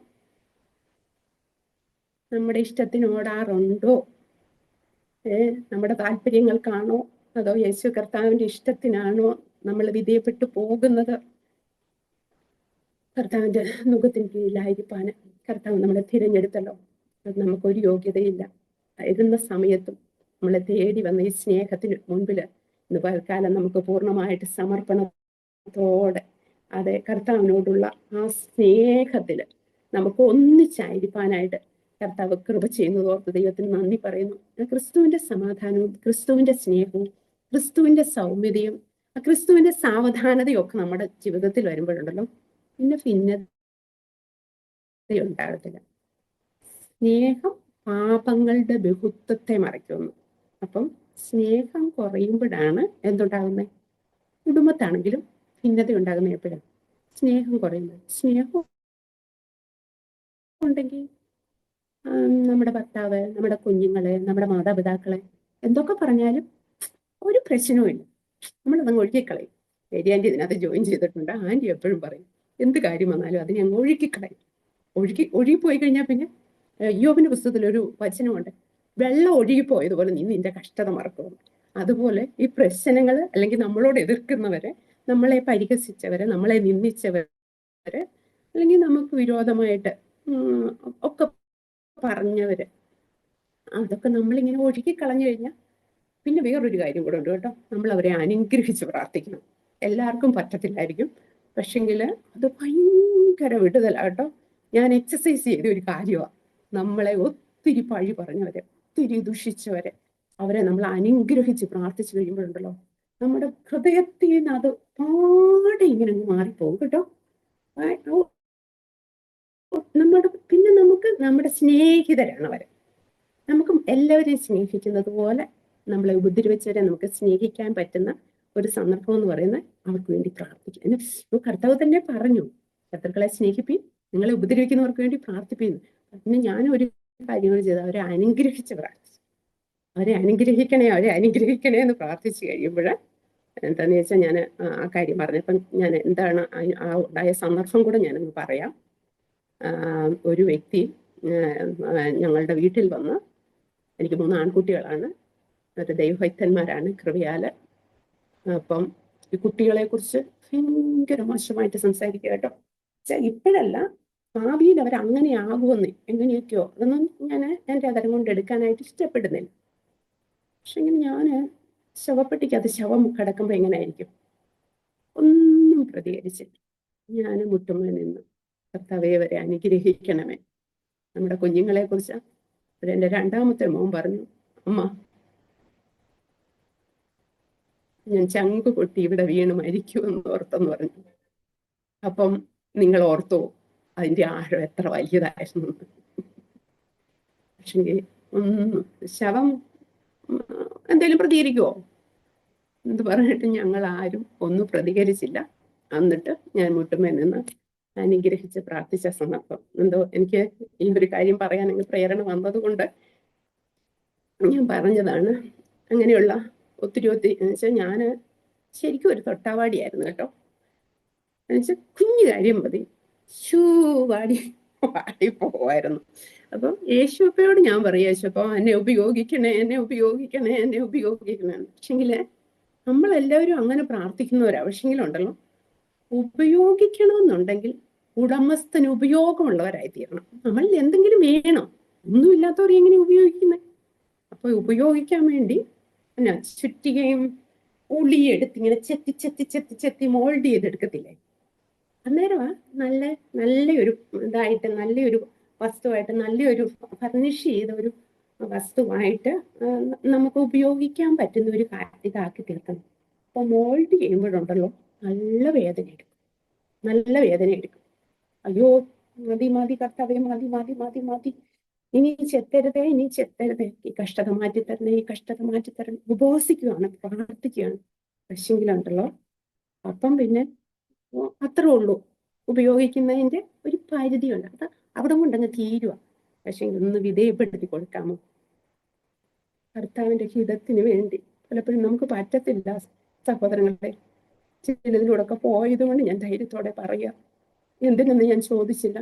A: നമ്മുടെ ഇഷ്ടത്തിന് ഓടാറുണ്ടോ? നമ്മുടെ താല്പര്യങ്ങൾക്കാണോ അതോ യേശു കർത്താവിന്റെ ഇഷ്ടത്തിനാണോ നമ്മൾ വിധേയപ്പെട്ടു പോകുന്നത്? കർത്താവിന്റെ നുകത്തിന് കീഴിലായിരിക്കാന് കർത്താവ് നമ്മളെ തിരഞ്ഞെടുത്തല്ലോ. അത് നമുക്കൊരു യോഗ്യതയില്ല. വരുന്ന സമയത്തും നമ്മളെ തേടി വന്ന ഈ സ്നേഹത്തിന് മുൻപില് ഇന്ന് പൽക്കാലം നമുക്ക് പൂർണ്ണമായിട്ട് സമർപ്പണത്തോടെ അതെ കർത്താവിനോടുള്ള ആ സ്നേഹത്തില് നമുക്ക് ഒന്നിച്ചായിരിക്കാനായിട്ട് കർത്താവ് കൃപ ചെയ്യുന്നത് ഓർത്ത് ദൈവത്തിന് നന്ദി പറയുന്നു. ക്രിസ്തുവിന്റെ സമാധാനവും ക്രിസ്തുവിന്റെ സ്നേഹവും ക്രിസ്തുവിന്റെ സൗമ്യതയും ക്രിസ്തുവിന്റെ സാവധാനതയും ഒക്കെ നമ്മുടെ ജീവിതത്തിൽ വരുമ്പോഴുണ്ടല്ലോ പിന്നെ ഭിന്നതയുണ്ടാകത്തില്ല. സ്നേഹം പാപങ്ങളുടെ ബഹുത്വത്തെ മറയ്ക്കുന്നു. അപ്പം സ്നേഹം കുറയുമ്പോഴാണ് എന്തുണ്ടാകുന്നത്? കുടുംബത്താണെങ്കിലും ഭിന്നത ഉണ്ടാകുന്നത് എപ്പോഴാണ്? സ്നേഹം കുറയുമ്പോൾ. സ്നേഹം ഉണ്ടെങ്കിൽ നമ്മുടെ ഭർത്താവ്, നമ്മുടെ കുഞ്ഞുങ്ങളെ, നമ്മുടെ മാതാപിതാക്കളെ എന്തൊക്കെ പറഞ്ഞാലും ഒരു പ്രശ്നവുമില്ല. നമ്മളതങ്ങ് ഒഴുകിക്കളയും. ശരി, ആൻറ്റി ഇതിനകത്ത് ജോയിൻ ചെയ്തിട്ടുണ്ട്. ആൻറ്റി എപ്പോഴും പറയും എന്ത് കാര്യം വന്നാലും അതിനെ അങ്ങ് ഒഴുകിക്കളയും. ഒഴുകിപ്പോയി കഴിഞ്ഞാൽ പിന്നെ യോബിന്റെ പുസ്തകത്തിൽ ഒരു വചനമുണ്ട്, വെള്ളം ഒഴുകിപ്പോയതുപോലെ നീ നിന്റെ കഷ്ടത മറക്കുന്നു. അതുപോലെ ഈ പ്രശ്നങ്ങൾ അല്ലെങ്കിൽ നമ്മളോട് എതിർക്കുന്നവരെ, നമ്മളെ പരിഹസിച്ചവരെ, നമ്മളെ നിന്ദിച്ചവരെ, അല്ലെങ്കിൽ നമുക്ക് വിരോധമായിട്ട് ഒക്കെ പറഞ്ഞവര്, അതൊക്കെ നമ്മളിങ്ങനെ ഒഴുകി കളഞ്ഞു കഴിഞ്ഞാൽ പിന്നെ വേറൊരു കാര്യം കൂടെ ഉണ്ട് കേട്ടോ. നമ്മൾ അവരെ അനുഗ്രഹിച്ച് പ്രാർത്ഥിക്കണം. എല്ലാവർക്കും പറ്റത്തില്ലായിരിക്കും, പക്ഷെങ്കിൽ അത് ഭയങ്കര വിടുതലാട്ടോ. ഞാൻ എക്സസൈസ് ചെയ്ത ഒരു കാര്യമാണ്. നമ്മളെ ഒത്തിരി പഴി പറഞ്ഞവരെ, ഒത്തിരി ദുഷിച്ചവരെ, അവരെ നമ്മൾ അനുഗ്രഹിച്ച് പ്രാർത്ഥിച്ചു കഴിയുമ്പോഴുണ്ടല്ലോ നമ്മുടെ ഹൃദയത്തിൽ നിന്ന് അത് പാടെ ഇങ്ങനെ മാറിപ്പോകും കേട്ടോ. പിന്നെ നമുക്ക് നമ്മുടെ സ്നേഹിതരാണ് അവരെ. നമുക്ക് എല്ലാവരെയും സ്നേഹിക്കുന്നത് പോലെ നമ്മളെ ഉപദ്രവിച്ചവരെ നമുക്ക് സ്നേഹിക്കാൻ പറ്റുന്ന ഒരു സന്ദർഭം എന്ന് പറയുന്നത് അവർക്ക് വേണ്ടി പ്രാർത്ഥിക്കുക. കർത്താവ് തന്നെ പറഞ്ഞു, ശത്രുക്കളെ സ്നേഹിപ്പീൻ, നിങ്ങളെ ഉപദ്രവിക്കുന്നവർക്ക് വേണ്ടി പ്രാർത്ഥിപ്പീൻ. പിന്നെ ഞാൻ ഒരു കാര്യങ്ങൾ ചെയ്ത് അവരെ അനുഗ്രഹിച്ച് പ്രാർത്ഥിച്ചു. അവരെ അനുഗ്രഹിക്കണേ എന്ന് പ്രാർത്ഥിച്ചു കഴിയുമ്പോൾ എന്താണെന്ന് വെച്ചാൽ ഞാൻ ആ കാര്യം പറഞ്ഞപ്പം ഞാൻ എന്താണ് ആ ഉണ്ടായ സന്ദർഭം കൂടെ ഞാനങ്ങ് പറയാം. ഒരു വ്യക്തി ഞങ്ങളുടെ വീട്ടിൽ വന്ന്, എനിക്ക് 3 ആൺകുട്ടികളാണ്, ഒരു ദൈവഭക്തന്മാരാണ് കൃപയാല്. അപ്പം ഈ കുട്ടികളെ കുറിച്ച് ഭയങ്കര മോശമായിട്ട് സംസാരിക്കുക കേട്ടോ. ഇപ്പോഴല്ല, ഭാവിയിൽ അവർ അങ്ങനെ ആകുമെന്ന് എങ്ങനെയൊക്കെയോ അതൊന്നും ഞാൻ എൻ്റെ അതരം കൊണ്ട് എടുക്കാനായിട്ട് ഇഷ്ടപ്പെടുന്നില്ല. പക്ഷെ ഇങ്ങനെ ഞാൻ ശവപ്പെട്ടിക്കകത്ത് ശവം കിടക്കുമ്പോൾ എങ്ങനെയായിരിക്കും? ഒന്നും പ്രതികരിച്ചില്ല. ഞാൻ മുട്ടുമ്മ നിന്ന് കർത്താവേ വരെ അനുഗ്രഹിക്കണമേ. നമ്മുടെ കുഞ്ഞുങ്ങളെ കുറിച്ച് എൻ്റെ 2ാമത്തെ മോൻ പറഞ്ഞു, അമ്മ ഞാൻ ചങ്ക് പൊട്ടി ഇവിടെ വീണ് മരിക്കുമെന്ന് ഓർത്തെന്ന് പറഞ്ഞു. അപ്പം നിങ്ങൾ ഓർത്തോ അതിന്റെ ആഴം എത്ര വലിയതായിരുന്നു? പക്ഷേ ശവം എന്തേലും പ്രതികരിക്കുവോ എന്ന് പറഞ്ഞിട്ട് ഞങ്ങൾ ആരും ഒന്നും പ്രതികരിച്ചില്ല. എന്നിട്ട് ഞാൻ മുട്ടുമേ നിന്ന് അനുഗ്രഹിച്ച് പ്രാർത്ഥിച്ച സന്ദർഭം എന്തോ എനിക്ക് ഈ ഒരു കാര്യം പറയാൻ പ്രേരണ വന്നത് കൊണ്ട് ഞാൻ പറഞ്ഞതാണ്. അങ്ങനെയുള്ള ഒത്തിരി എന്നുവെച്ചാൽ ഞാൻ ശരിക്കും ഒരു തൊട്ടാവാടിയായിരുന്നു കേട്ടോ. എന്നുവെച്ചാൽ കുഞ്ഞു കാര്യം മതി വാടി പോവായിരുന്നു. അപ്പം യേശുപ്പയോട് ഞാൻ പറയും, യേശുപ്പ എന്നെ ഉപയോഗിക്കണേ. പക്ഷെങ്കില് നമ്മളെല്ലാവരും അങ്ങനെ പ്രാർത്ഥിക്കുന്നവരാ. പക്ഷെങ്കിലുണ്ടല്ലോ, ഉപയോഗിക്കണമെന്നുണ്ടെങ്കിൽ ഉടമസ്ഥന് ഉപയോഗമുള്ളവരായി തീരണം. നമ്മളിൽ എന്തെങ്കിലും വേണം. ഒന്നുമില്ലാത്തവരെ എങ്ങനെ ഉപയോഗിക്കുന്നത്? അപ്പൊ ഉപയോഗിക്കാൻ വേണ്ടി എന്നാ ചുറ്റികയും ഉളിയെടുത്ത് ഇങ്ങനെ ചെത്തി മോൾഡ് ചെയ്തെടുക്കത്തില്ലേ? അന്നേരമാ നല്ലൊരു ഇതായിട്ട്, നല്ലൊരു വസ്തുവായിട്ട്, നല്ലൊരു ഫർണിഷ് ചെയ്ത ഒരു വസ്തുവായിട്ട് നമുക്ക് ഉപയോഗിക്കാൻ പറ്റുന്ന ഒരു ഇതാക്കി തീർക്കണം. അപ്പൊ മോൾഡ് ചെയ്യുമ്പോഴുണ്ടല്ലോ നല്ല വേദന എടുക്കും. അയ്യോ മതി കർത്താവേ, മതി. ഇനി ചെത്തരുതേ, ഇനി ചെത്തരുതേ, ഈ കഷ്ടത മാറ്റിത്തരണേ, ഈ കഷ്ടത മാറ്റിത്തരണേ, ഉപവസിക്കുകയാണ്, പ്രാർത്ഥിക്കുകയാണ്. പക്ഷെങ്കിലുണ്ടല്ലോ അപ്പം പിന്നെ അത്രേ ഉള്ളൂ, ഉപയോഗിക്കുന്നതിന്റെ ഒരു പരിധിയുണ്ട്. അത് അവിടെ കൊണ്ടങ്ങ് തീരുക. പക്ഷെ ഒന്ന് വിധേയപ്പെടുത്തി കൊടുക്കാമോ കർത്താവിന്റെ ഹിതത്തിന് വേണ്ടി? പലപ്പോഴും നമുക്ക് പറ്റത്തില്ല സഹോദരങ്ങളെ. ചിലതിലൂടെ ഒക്കെ പോയതുകൊണ്ട് ഞാൻ ധൈര്യത്തോടെ പറയാം. എന്തിനെന്ന് ഞാൻ ചോദിച്ചില്ല.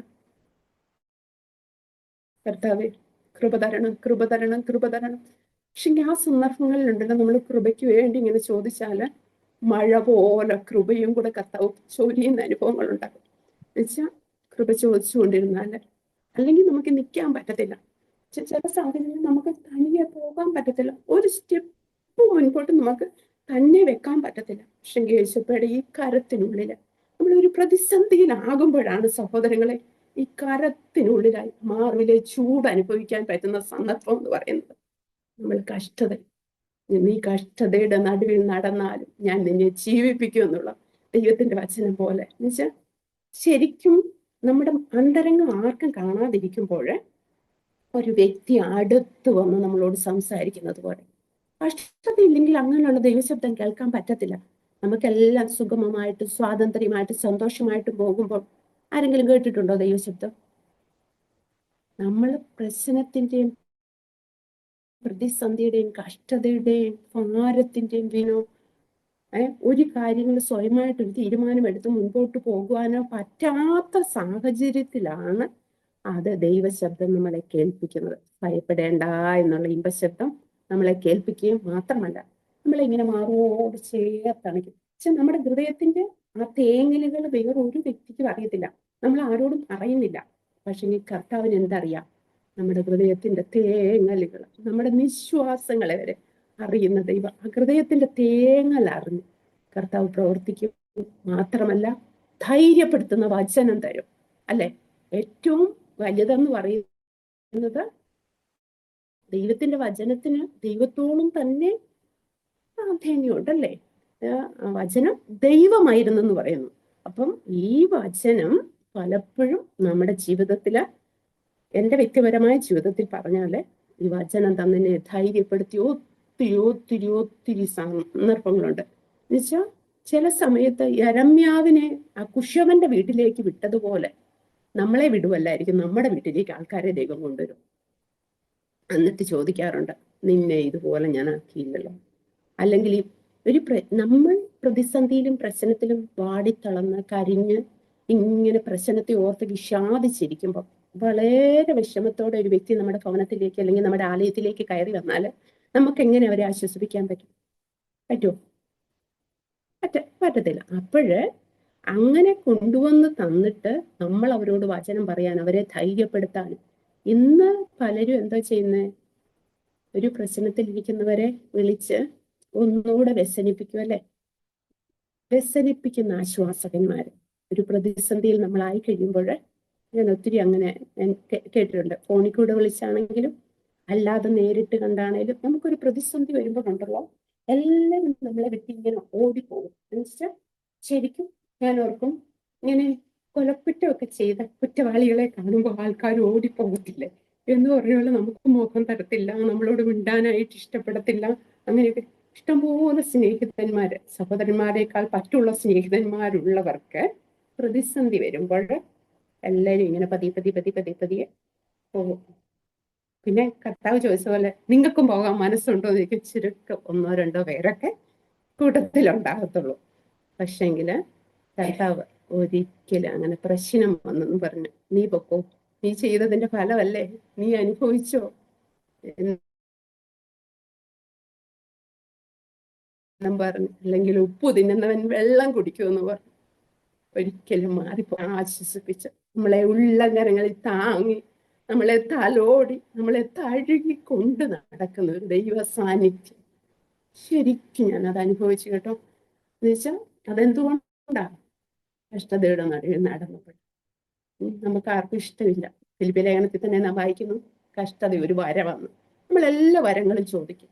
A: കർത്താവെ കൃപ തരണം, കൃപ തരണം, കൃപ തരണം. പക്ഷെ ആ സന്ദർഭങ്ങളിലുണ്ടല്ലോ നമ്മൾ കൃപയ്ക്ക് വേണ്ടി ഇങ്ങനെ ചോദിച്ചാല് മഴ പോലെ കൃപയും കൂടെ കർത്താവ് ചൊരിയുന്ന അനുഭവങ്ങൾ ഉണ്ടാകും. എന്നുവെച്ചാൽ കൃപ ചോദിച്ചുകൊണ്ടിരുന്നാല് അല്ലെങ്കിൽ നമുക്ക് നിൽക്കാൻ പറ്റത്തില്ല. ചില സാഹചര്യങ്ങളിൽ നമുക്ക് തനിയെ പോകാൻ പറ്റത്തില്ല. ഒരു സ്റ്റെപ്പ് മുൻപോട്ട് നമുക്ക് തന്നെ വെക്കാൻ പറ്റത്തില്ല. പക്ഷെ യേശുപ്പയുടെ ഈ കരത്തിനുള്ളില് നമ്മളൊരു പ്രതിസന്ധിയിലാകുമ്പോഴാണ് സഹോദരങ്ങളെ ഈ കരത്തിനുള്ളിലായി മാർവിലെ ചൂട് അനുഭവിക്കാൻ പറ്റുന്ന സന്ദർഭം എന്ന് പറയുന്നത്. നമ്മൾ കഷ്ടത, നീ കഷ്ടതയുടെ നടുവിൽ നടന്നാലും ഞാൻ നിന്നെ ജീവിപ്പിക്കും എന്നുള്ള ദൈവത്തിന്റെ വചനം പോലെ. എന്നുവെച്ചാൽ ശരിക്കും നമ്മുടെ അന്തരംഗം ആർക്കും കാണാതിരിക്കുമ്പോൾ ഒരു വ്യക്തി അടുത്ത് വന്ന് നമ്മളോട് സംസാരിക്കുന്നത് പോലെ. കഷ്ടതയില്ലെങ്കിൽ അങ്ങനെയുള്ള ദൈവശബ്ദം കേൾക്കാൻ പറ്റത്തില്ല. നമുക്കെല്ലാം സുഗമമായിട്ട് സ്വാതന്ത്ര്യമായിട്ട് സന്തോഷമായിട്ട് പോകുമ്പോൾ ആരെങ്കിലും കേട്ടിട്ടുണ്ടോ ദൈവശബ്ദം? നമ്മൾ പ്രശ്നത്തിന്റെയും പ്രതിസന്ധിയുടെയും കഷ്ടതയുടെയും ഭാരത്തിന്റെയും ഒരു കാര്യങ്ങൾ സ്വയമായിട്ട് ഒരു തീരുമാനം എടുത്ത് മുൻപോട്ട് പോകുവാനോ പറ്റാത്ത സാഹചര്യത്തിലാണ് അത് ദൈവശബ്ദം നമ്മളെ കേൾപ്പിക്കുന്നത്. ഭയപ്പെടേണ്ട എന്നുള്ള ഇമ്പശബ്ദം നമ്മളെ കേൾപ്പിക്കുകയും മാത്രമല്ല നമ്മളെ ഇങ്ങനെ മാറോട് ചേർത്തണയ്ക്കും. പക്ഷെ നമ്മുടെ ഹൃദയത്തിന്റെ ആ തേങ്ങലുകൾ വേറൊരു വ്യക്തിക്കും അറിയത്തില്ല, നമ്മൾ ആരോടും പറയുന്നില്ല. പക്ഷെ ഈ കർത്താവിന് എന്തറിയാം? നമ്മുടെ ഹൃദയത്തിന്റെ തേങ്ങലുകൾ, നമ്മുടെ നിശ്വാസങ്ങളെ വരെ അറിയുന്ന ദൈവം ആ ഹൃദയത്തിന്റെ തേങ്ങൽ അറിഞ്ഞ് കർത്താവ് പ്രവർത്തിക്കും. മാത്രമല്ല ധൈര്യപ്പെടുത്തുന്ന വചനം തരും. അല്ലെ? ഏറ്റവും വലുതെന്ന് പറയുന്നത് ദൈവത്തിന്റെ വചനത്തിന് ദൈവത്തോളം തന്നെ പ്രാധാന്യമുണ്ടല്ലേ. വചനം ദൈവമായിരുന്നെന്ന് പറയുന്നു. അപ്പം ഈ വചനം പലപ്പോഴും നമ്മുടെ ജീവിതത്തില്, എൻ്റെ വ്യക്തിപരമായ ജീവിതത്തിൽ പറഞ്ഞാല് ഈ വചനം തന്നെ ധൈര്യപ്പെടുത്തി ഒത്തിരി ഒത്തിരി ഒത്തിരി സന്ദർഭങ്ങളുണ്ട്. എന്നുവെച്ചാൽ ചില സമയത്ത് യരമ്യാവിനെ ആ കുശവന്റെ വീട്ടിലേക്ക് വിട്ടതുപോലെ നമ്മളെ വിടുവല്ലായിരിക്കും, നമ്മുടെ വീട്ടിലേക്ക് ആൾക്കാരെ ദൈവം കൊണ്ടുവരും. എന്നിട്ട് ചോദിക്കാറുണ്ട്, നിന്നെ ഇതുപോലെ ഞാൻ ആക്കിയില്ലല്ലോ. അല്ലെങ്കിൽ നമ്മൾ പ്രതിസന്ധിയിലും പ്രശ്നത്തിലും വാടിത്തളർന്ന് കരിഞ്ഞ് ഇങ്ങനെ പ്രശ്നത്തെ ഓർത്ത് വിഷാദിച്ചിരിക്കുമ്പോൾ വളരെ വിഷമത്തോടെ ഒരു വ്യക്തി നമ്മുടെ ഭവനത്തിലേക്ക് അല്ലെങ്കിൽ നമ്മുടെ ആലയത്തിലേക്ക് കയറി വന്നാൽ നമുക്ക് എങ്ങനെ അവരെ ആശ്വസിപ്പിക്കാൻ പറ്റും? പറ്റുമോ? പറ്റത്തില്ല. അപ്പോഴ് അങ്ങനെ കൊണ്ടുവന്ന് തന്നിട്ട് നമ്മൾ അവരോട് വചനം പറയാൻ, അവരെ ധൈര്യപ്പെടുത്താൻ. ഇന്ന് പലരും എന്താ ചെയ്യുന്നത്? ഒരു പ്രശ്നത്തിലിരിക്കുന്നവരെ വിളിച്ച് ഒന്നുകൂടെ വ്യസനിപ്പിക്കും. അല്ലെ? വ്യസനിപ്പിക്കുന്ന ആശ്വാസകന്മാര്. ഒരു പ്രതിസന്ധിയിൽ നമ്മളായി കഴിയുമ്പോൾ ഞാൻ ഒത്തിരി അങ്ങനെ കേട്ടിട്ടുണ്ട്. ഫോണിൽ കൂടെ വിളിച്ചാണെങ്കിലും അല്ലാതെ നേരിട്ട് കണ്ടാണേലും നമുക്കൊരു പ്രതിസന്ധി വരുമ്പോഴുണ്ടല്ലോ എല്ലാവരും നമ്മളെ വിട്ട് ഇങ്ങനെ ഓടിപ്പോകും. എന്നുവെച്ചാൽ ശരിക്കും ഞാൻ ഓർക്കും, ഇങ്ങനെ കൊലക്കുറ്റമൊക്കെ ചെയ്ത കുറ്റവാളികളെ കാണുമ്പോൾ ആൾക്കാർ ഓടിപ്പോകത്തില്ലേ എന്ന് പറഞ്ഞുകൊണ്ട് നമുക്ക് മുഖം തരത്തില്ല, നമ്മളോട് മിണ്ടാനായിട്ട് ഇഷ്ടപ്പെടത്തില്ല. അങ്ങനെയൊക്കെ ഇഷ്ടംപോലെ സ്നേഹിതന്മാര്, സഹോദരന്മാരെക്കാൾ പറ്റുള്ള സ്നേഹിതന്മാരുള്ളവർക്ക് പ്രതിസന്ധി വരുമ്പോൾ എല്ലാവരും ഇങ്ങനെ പതിയെ പോകും. പിന്നെ കർത്താവ് ചോദിച്ച പോലെ നിങ്ങൾക്കും പോകാൻ മനസ്സുണ്ടോ എന്ന് ചോദിക്കും. ചുരുക്കം 1-2 പേരൊക്കെ കൂട്ടത്തിലുണ്ടാകത്തുള്ളൂ. പക്ഷെങ്കില് കർത്താവ് ഒരിക്കലും അങ്ങനെ പ്രശ്നം വന്നെന്ന് പറഞ്ഞു നീ പൊക്കോ, നീ ചെയ്തതിന്റെ ഫലമല്ലേ, നീ അനുഭവിച്ചോ എന്നും പറഞ്ഞു. അല്ലെങ്കിൽ ഉപ്പ് തിന്നുന്നവൻ വെള്ളം കുടിക്കുമെന്ന് പറഞ്ഞു. ഒരിക്കലും മാറിപ്പോ ആശ്വസിപ്പിച്ച് നമ്മളെ ഉള്ളങ്കരങ്ങളിൽ താങ്ങി നമ്മളെ തലോടി നമ്മളെ തഴുകിക്കൊണ്ട് നടക്കുന്ന ഒരു ദൈവ സാന്നിധ്യം ശരിക്കും ഞാൻ അത് അനുഭവിച്ചു കേട്ടോ. എന്ന് വെച്ചാൽ അതെന്തുകൊണ്ടാണ്? കഷ്ടതയുടെ നടുവിൽ നടന്നപ്പോൾ. നമുക്ക് ആർക്കും ഇഷ്ടമില്ല. ഫിലിപ്പിയ ലേഖനത്തിൽ തന്നെ നാം വായിക്കുന്നു, കഷ്ടത ഒരു വരമെന്ന്. നമ്മളെല്ലാ വരങ്ങളും ചോദിക്കും.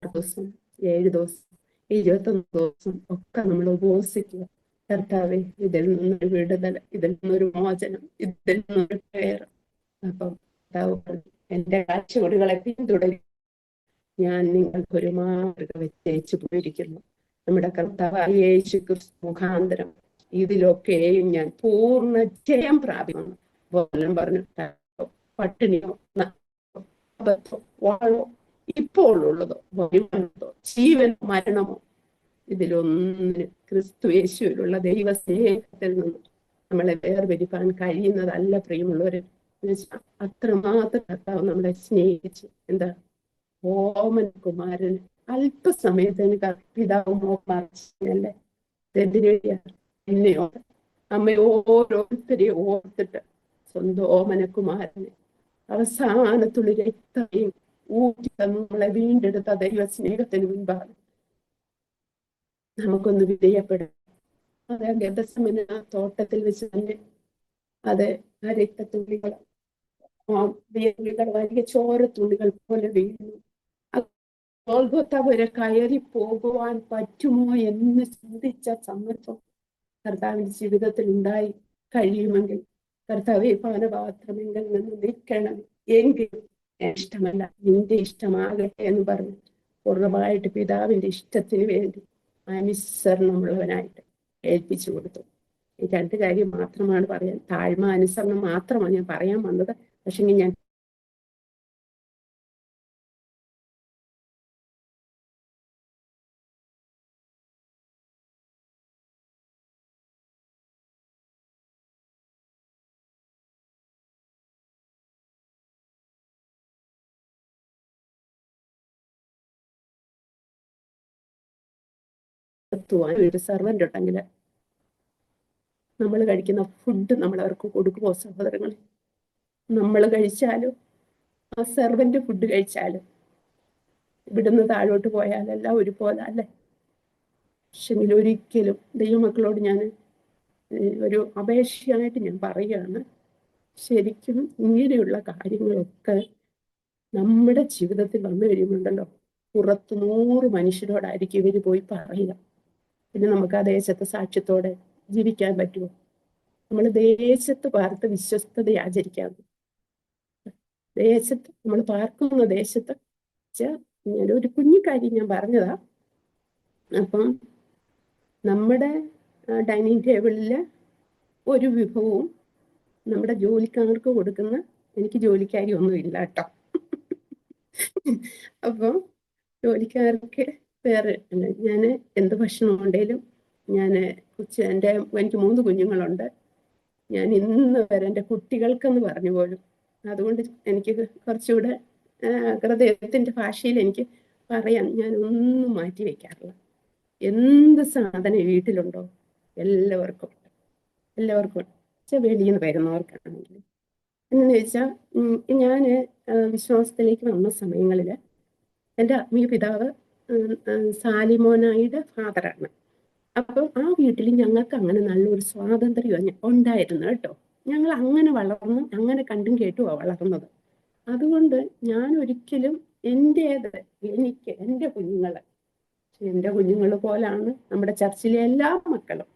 A: ദിവസം 7 ദിവസം 21 ദിവസം ഒക്കെ നമ്മൾ ഉപവസിക്കുക. കർത്താവെ, ഇതിൽ നിന്നൊരു വിടുതൽ, ഇതിൽ നിന്നൊരു മോചനം, ഇതിൽ നിന്നൊരു പേർ. അപ്പം കർത്താവ് പറഞ്ഞു, എന്റെ കാഴ്ചവടികളെ പിന്തുടരും, ഞാൻ നിങ്ങൾക്കൊരു മാതൃക വെച്ചേച്ചു പോയിരിക്കുന്നു. നമ്മുടെ കർത്താവായ യേശു ക്രിസ്തു മുഖാന്തരം ഇതിലൊക്കെയും ഞാൻ പൂർണ്ണ ജയം പ്രാപിക്കുന്നു. പോലും പറഞ്ഞു, പട്ടിണിയോ വാളോ ഇപ്പോൾ ഉള്ളതോ വരുമാനതോ ജീവൻ മരണമോ ഇതിലൊന്നിന് ക്രിസ്തു യേശുവിലുള്ള ദൈവസ്നേഹത്തിൽ നിന്ന് നമ്മളെ വേർപിരിക്കാൻ കഴിയുന്നതല്ല പ്രിയമുള്ളവര്. അത്രമാത്രം കർത്താവ് നമ്മളെ സ്നേഹിച്ചു. എന്താ, ഓമൻ കുമാരന് അല്പസമയത്തിന് പിതാവ് മോഹമല്ലേ, എന്നെയോ അമ്മയോ ഓരോരുത്തരെയും ഓർത്തിട്ട് സ്വന്തം ഓമനക്കുമാരനെ അവസാനത്തുള്ളി രക്തയും ഊറ്റി നമ്മളെ വീണ്ടെടുത്ത ദൈവ സ്നേഹത്തിന് മുൻപാണ് നമുക്കൊന്ന് വിധേയപ്പെടാം. അതെ, ഗതസമന തോട്ടത്തിൽ വെച്ച് തന്നെ അതെ ആ രക്തത്തുള്ളികൾ, ആ തുള്ളികൾ വലിയ ചോരത്തുള്ളികൾ പോലെ വീഴുന്നു. ഗോൽഗോത്ത വരെ കയറി പോകുവാൻ പറ്റുമോ എന്ന് ചിന്തിച്ച സന്ദർഭം കർത്താവിന്റെ ജീവിതത്തിൽ ഉണ്ടായി. കഴിയുമെങ്കിൽ കർത്താവെ, പാനപാത്രമെങ്കിൽ നിന്ന് നിൽക്കണം, എങ്കിലും ഇഷ്ടമല്ല നിന്റെ ഇഷ്ടമാകട്ടെ എന്ന് പറഞ്ഞു പൂർണ്ണമായിട്ട് പിതാവിന്റെ ഇഷ്ടത്തിന് വേണ്ടി അനുസരണമുള്ളവനായിട്ട് ഏൽപ്പിച്ചു കൊടുത്തു. ഈ 2 കാര്യം മാത്രമാണ് പറയാൻ, താഴ്മ അനുസരണം മാത്രമാണ് ഞാൻ പറയാൻ വന്നത്. പക്ഷെങ്കിൽ ഞാൻ ഒരു സെർവൻ്റ് ഉണ്ടെങ്കിൽ നമ്മൾ കഴിക്കുന്ന ഫുഡ് നമ്മൾ അവർക്ക് കൊടുക്കുമോ സഹോദരങ്ങളെ? നമ്മൾ കഴിച്ചാലും ആ സെർവൻ്റ് ഫുഡ് കഴിച്ചാലും ഇവിടുന്ന് താഴോട്ട് പോയാലെല്ലാം ഒരുപോലെ അല്ലേ? പക്ഷെങ്കിൽ ഒരിക്കലും ദൈവമക്കളോട് ഞാൻ ഒരു അപേക്ഷയായിട്ട് ഞാൻ പറയുകയാണ്, ശരിക്കും ഇങ്ങനെയുള്ള കാര്യങ്ങളൊക്കെ നമ്മുടെ ജീവിതത്തിൽ വന്നു കഴിയുന്നുണ്ടല്ലോ, പുറത്ത് 100 മനുഷ്യരോടായിരിക്കും ഇവർ പോയി പറയുക. പിന്നെ നമുക്ക് ആ ദേശത്ത് സാക്ഷ്യത്തോടെ ജീവിക്കാൻ പറ്റുമോ? നമ്മൾ ദേശത്ത് പാർത്ത് വിശ്വസ്തത ആചരിക്കാം. ദേശത്ത് നമ്മൾ പാർക്കുന്ന ദേശത്ത് ഒരു കുഞ്ഞു കാര്യം ഞാൻ പറഞ്ഞതാ. അപ്പം നമ്മുടെ ഡൈനിങ് ടേബിളിൽ ഒരു വിഭവവും നമ്മുടെ ജോലിക്കാർക്ക് കൊടുക്കുന്ന, എനിക്ക് ജോലിക്കാരി ഒന്നും ഇല്ല കേട്ടോ. അപ്പം ജോലിക്കാർക്ക് വേറെ ഞാൻ എന്ത് ഭക്ഷണം ഉണ്ടെങ്കിലും ഞാൻ എനിക്ക് 3 കുഞ്ഞുങ്ങളുണ്ട്. ഞാൻ ഇന്ന് വരെ എൻ്റെ കുട്ടികൾക്കെന്ന് പറഞ്ഞു പോലും. അതുകൊണ്ട് എനിക്ക് കുറച്ചുകൂടെ ഹൃദയത്തിൻ്റെ ഭാഷയിൽ എനിക്ക് പറയാൻ ഞാൻ ഒന്നും മാറ്റി വെക്കാറില്ല. എന്ത് സാധനം വീട്ടിലുണ്ടോ എല്ലാവർക്കും വെളിയിൽ നിന്ന് വരുന്നവർക്കാണെങ്കിൽ. എന്നു വെച്ചാൽ ഞാൻ വിശ്വാസത്തിലേക്ക് വന്ന സമയങ്ങളിൽ എൻ്റെ ആത്മീയ പിതാവ് സാലിമോനായുടെ ഫാദറാണ്. അപ്പോൾ ആ വീട്ടിൽ ഞങ്ങൾക്ക് അങ്ങനെ നല്ലൊരു സ്വാതന്ത്ര്യം ഉണ്ടായിരുന്നു കേട്ടോ. ഞങ്ങൾ അങ്ങനെ വളർന്നു, അങ്ങനെ കണ്ടും കേട്ടുമാണ് വളർന്നത്. അതുകൊണ്ട് ഞാൻ ഒരിക്കലും എനിക്ക് എൻ്റെ കുഞ്ഞുങ്ങൾ പോലാണ് നമ്മുടെ ചർച്ചിലെ എല്ലാ മക്കളും.